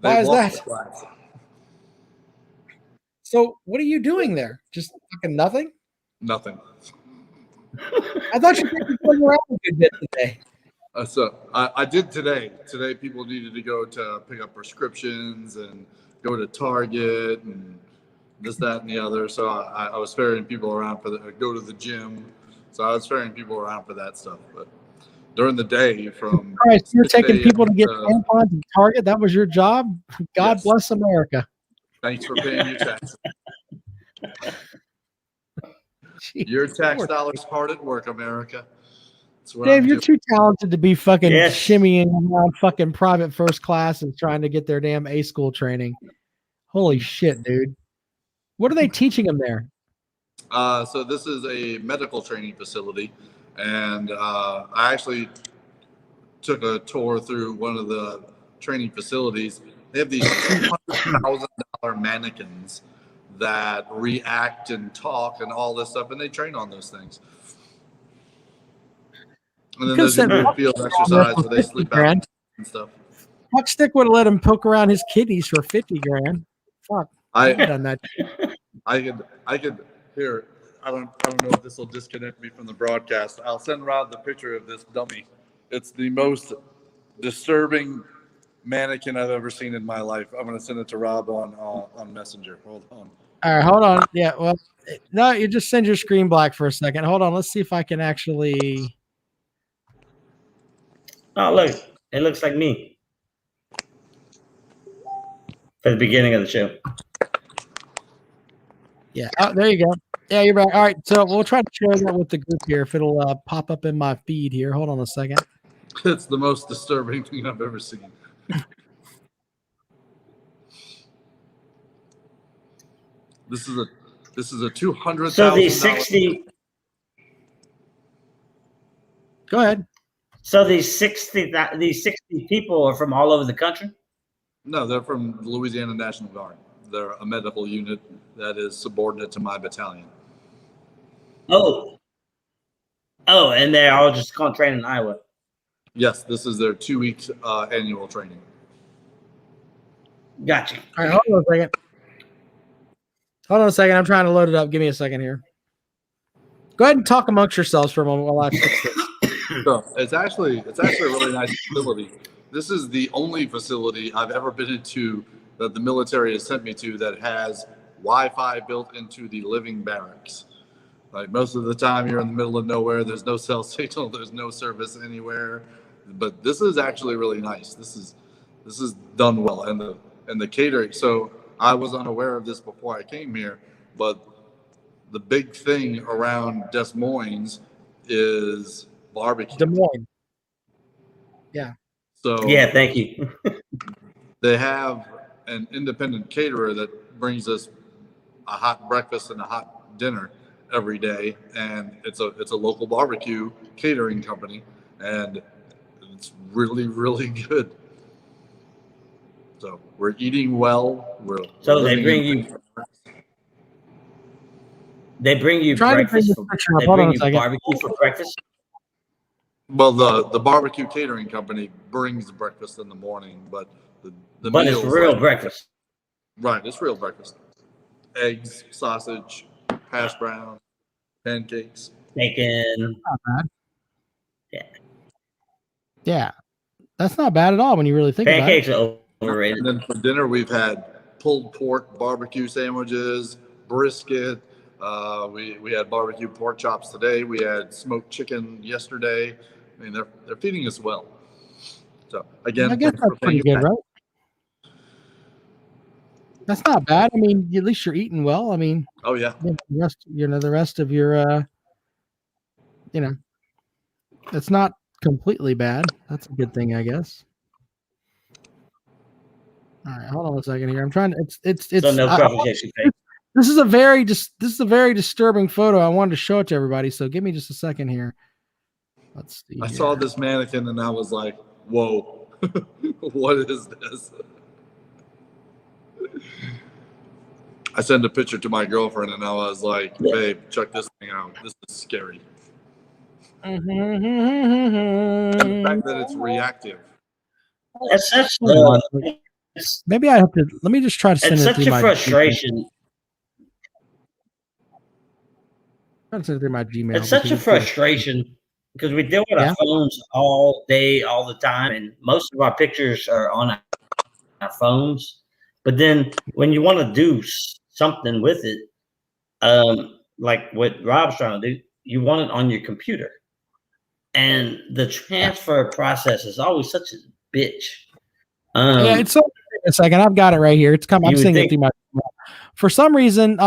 Why is that? So what are you doing there? Just fucking nothing? Nothing. I thought you were going around a good bit today. So I did today. Today people needed to go to pick up prescriptions and go to Target and this, that, and the other. So I was ferrying people around go to the gym. So I was ferrying people around for that stuff. But during the day from Christ, you're taking people to get tampons at Target. That was your job. God bless America. Thanks for paying your taxes. Your tax dollars hard at work, America. Dave, you're too talented to be fucking shimmying around fucking private first class and trying to get their damn A school training. Holy shit, dude. What are they teaching them there? So this is a medical training facility, and I actually took a tour through one of the training facilities. They have these $200,000 mannequins that react and talk and all this stuff, and they train on those things. And then there's a field exercise where they sleep out and stuff. Fuckstick would have let him poke around his kidneys for $50,000. Fuck, I've done that. I could here. I don't know if this will disconnect me from the broadcast. I'll send Rob the picture of this dummy. It's the most disturbing mannequin I've ever seen in my life. I'm gonna send it to Rob on Messenger. Hold on. All right, hold on. Yeah, well, no, you just send your screen black for a second. Hold on. Let's see if I can actually. Oh, look. It looks like me. For the beginning of the show. Yeah. Oh, there you go. Yeah, you're back. All right, so we'll try to share that with the group here if it'll pop up in my feed here. Hold on a second. It's the most disturbing thing I've ever seen. This is a $200,000. So the 60. Go ahead. So these 60 people are from all over the country? No, they're from the Louisiana National Guard. They're a medical unit that is subordinate to my battalion. Oh, and they're all just going to train in Iowa. Yes, this is their 2 weeks annual training. Gotcha. All right, hold on a second. Hold on a second. I'm trying to load it up. Give me a second here. Go ahead and talk amongst yourselves for a moment while I fix this. So it's actually a really nice facility. This is the only facility I've ever been into that the military has sent me to that has Wi-Fi built into the living barracks. Like most of the time, you're in the middle of nowhere. There's no cell signal. There's no service anywhere. But this is actually really nice. This is done well, and the catering. So I was unaware of this before I came here, but the big thing around Des Moines is barbecue. Des Moines. Yeah. So yeah, thank you. They have an independent caterer that brings us a hot breakfast and a hot dinner every day, and it's a local barbecue catering company, and it's really, really good. So we're eating well. So they bring you. They bring you breakfast. They bring you barbecue for breakfast. Well, the barbecue catering company brings breakfast in the morning, but the but meals, it's real breakfast. Right, it's real breakfast. Eggs, sausage, hash browns, pancakes, bacon. Not bad. Yeah. Yeah, that's not bad at all when you really think pancakes about it. Pancakes are overrated. And then for dinner, we've had pulled pork barbecue sandwiches, brisket. We had barbecue pork chops today. We had smoked chicken yesterday. I mean, they're feeding us well. So again, I guess that's pretty good, right? That's not bad. I mean, at least you're eating well. I mean, oh yeah. The rest of your, it's not completely bad. That's a good thing, I guess. All right, hold on a second here. I'm trying to. It's. So no provocation. This is a very disturbing photo. I wanted to show it to everybody. So give me just a second here. Let's see. I saw this mannequin and I was like, "Whoa, what is this?" I sent a picture to my girlfriend and I was like, "Babe, check this thing out. This is scary." And the fact that it's reactive. It's such maybe I have to. Let me just try to send it's it such through a my frustration. Send it through my Gmail. It's such a frustration because we deal with our phones all day, all the time, and most of our pictures are on our phones. But then when you want to do something with it, like what Rob's trying to do, you want it on your computer. And the transfer process is always such a bitch. Yeah, it's a second. I've got it right here. It's coming. I'm seeing it through my. For some reason,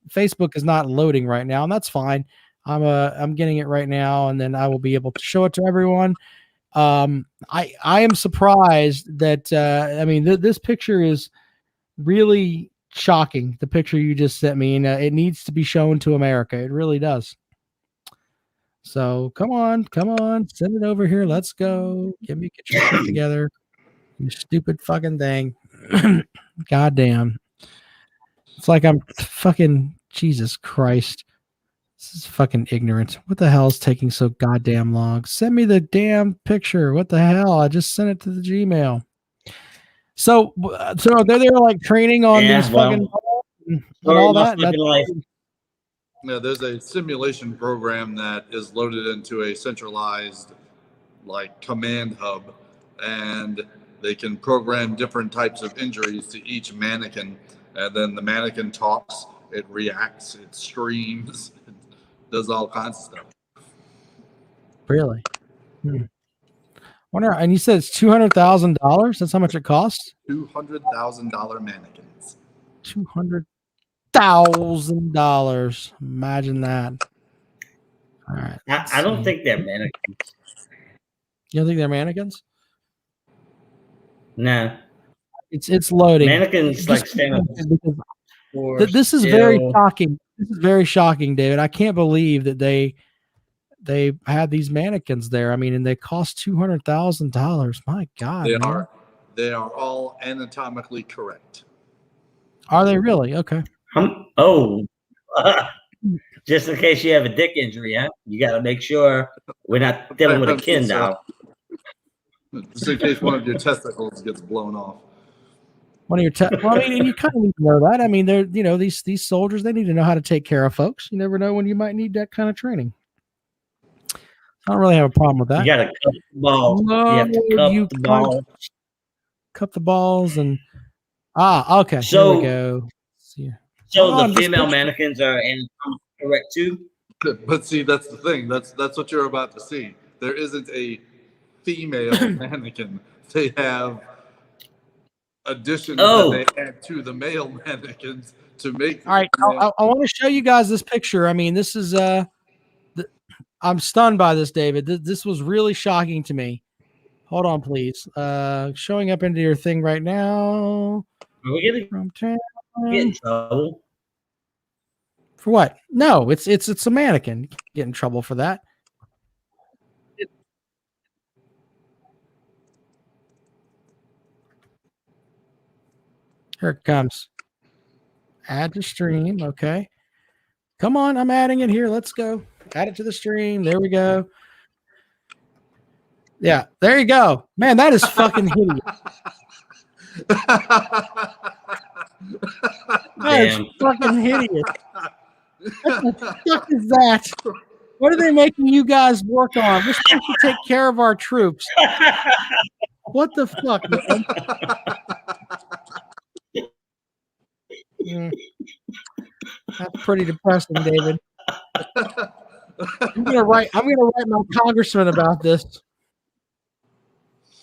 Facebook is not loading right now, and that's fine. I'm getting it right now, and then I will be able to show it to everyone. I am surprised that I mean this picture is really shocking. The picture you just sent me, and it needs to be shown to America. It really does. So come on, send it over here. Let's go. Get your shit together. You stupid fucking thing. Goddamn. It's like I'm fucking Jesus Christ. This is fucking ignorant. What the hell is taking so goddamn long? Send me the damn picture. What the hell? I just sent it to the Gmail. So they're like training on these fucking and all that. Yeah, there's a simulation program that is loaded into a centralized like command hub, and they can program different types of injuries to each mannequin, and then the mannequin talks, it reacts, it screams, it does all kinds of stuff. Really? Wonder. And you said it's $200,000. That's how much it costs. $200,000 mannequins. $200,000. $200,000. Imagine that. All right. I don't think they're mannequins. You don't think they're mannequins? No. It's loading. Mannequins Just like stand up. this is very shocking. This is very shocking, David. I can't believe that they had these mannequins there. I mean, and they cost $200,000. My God, They are all anatomically correct. Are they really? Okay. Just in case you have a dick injury, huh? You got to make sure we're not dealing with a Ken doll. Just in case one of your testicles gets blown off. One of your well, I mean, and you kind of need to know that. I mean, they're these soldiers, they need to know how to take care of folks. You never know when you might need that kind of training. I don't really have a problem with that. You got to cut the ball. No, you have to cut the ball. Cut the balls and okay. So here we go. So the female mannequins are anatomically correct too. But see, that's the thing. That's what you're about to see. There isn't a female mannequin. They have additions that they add to the male mannequins to make. All right, I want to show you guys this picture. I mean, this is I'm stunned by this, David. This was really shocking to me. Hold on, please. Showing up into your thing right now. Are we getting in trouble? For what? No, it's a mannequin. You can't get in trouble for that. Here it comes. Add to stream. Okay. Come on, I'm adding it here. Let's go. Add it to the stream. There we go. Yeah, there you go. Man, that is fucking hideous. That is fucking hideous. What the fuck is that? What are they making you guys work on? We're supposed to take care of our troops. What the fuck, man? That's pretty depressing, David. I'm gonna write my congressman about this.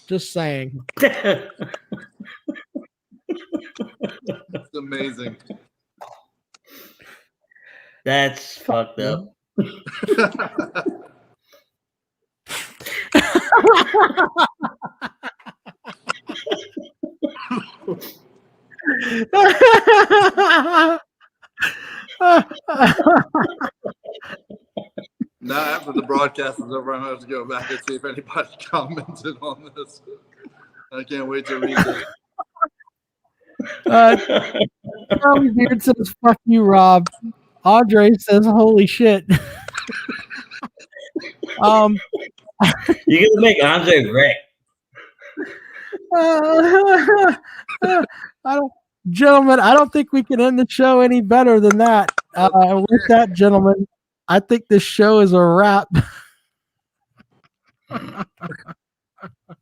Just saying. It's amazing. That's fucked up. Now, after the broadcast is over, I'm going to have to go back and see if anybody commented on this. I can't wait to read it. Charlie Beard says, "Fuck you, Rob." Andre says, "Holy shit." You're gonna make Andre wreck. Gentlemen, I don't think we can end the show any better than that. With that, gentlemen, I think this show is a wrap.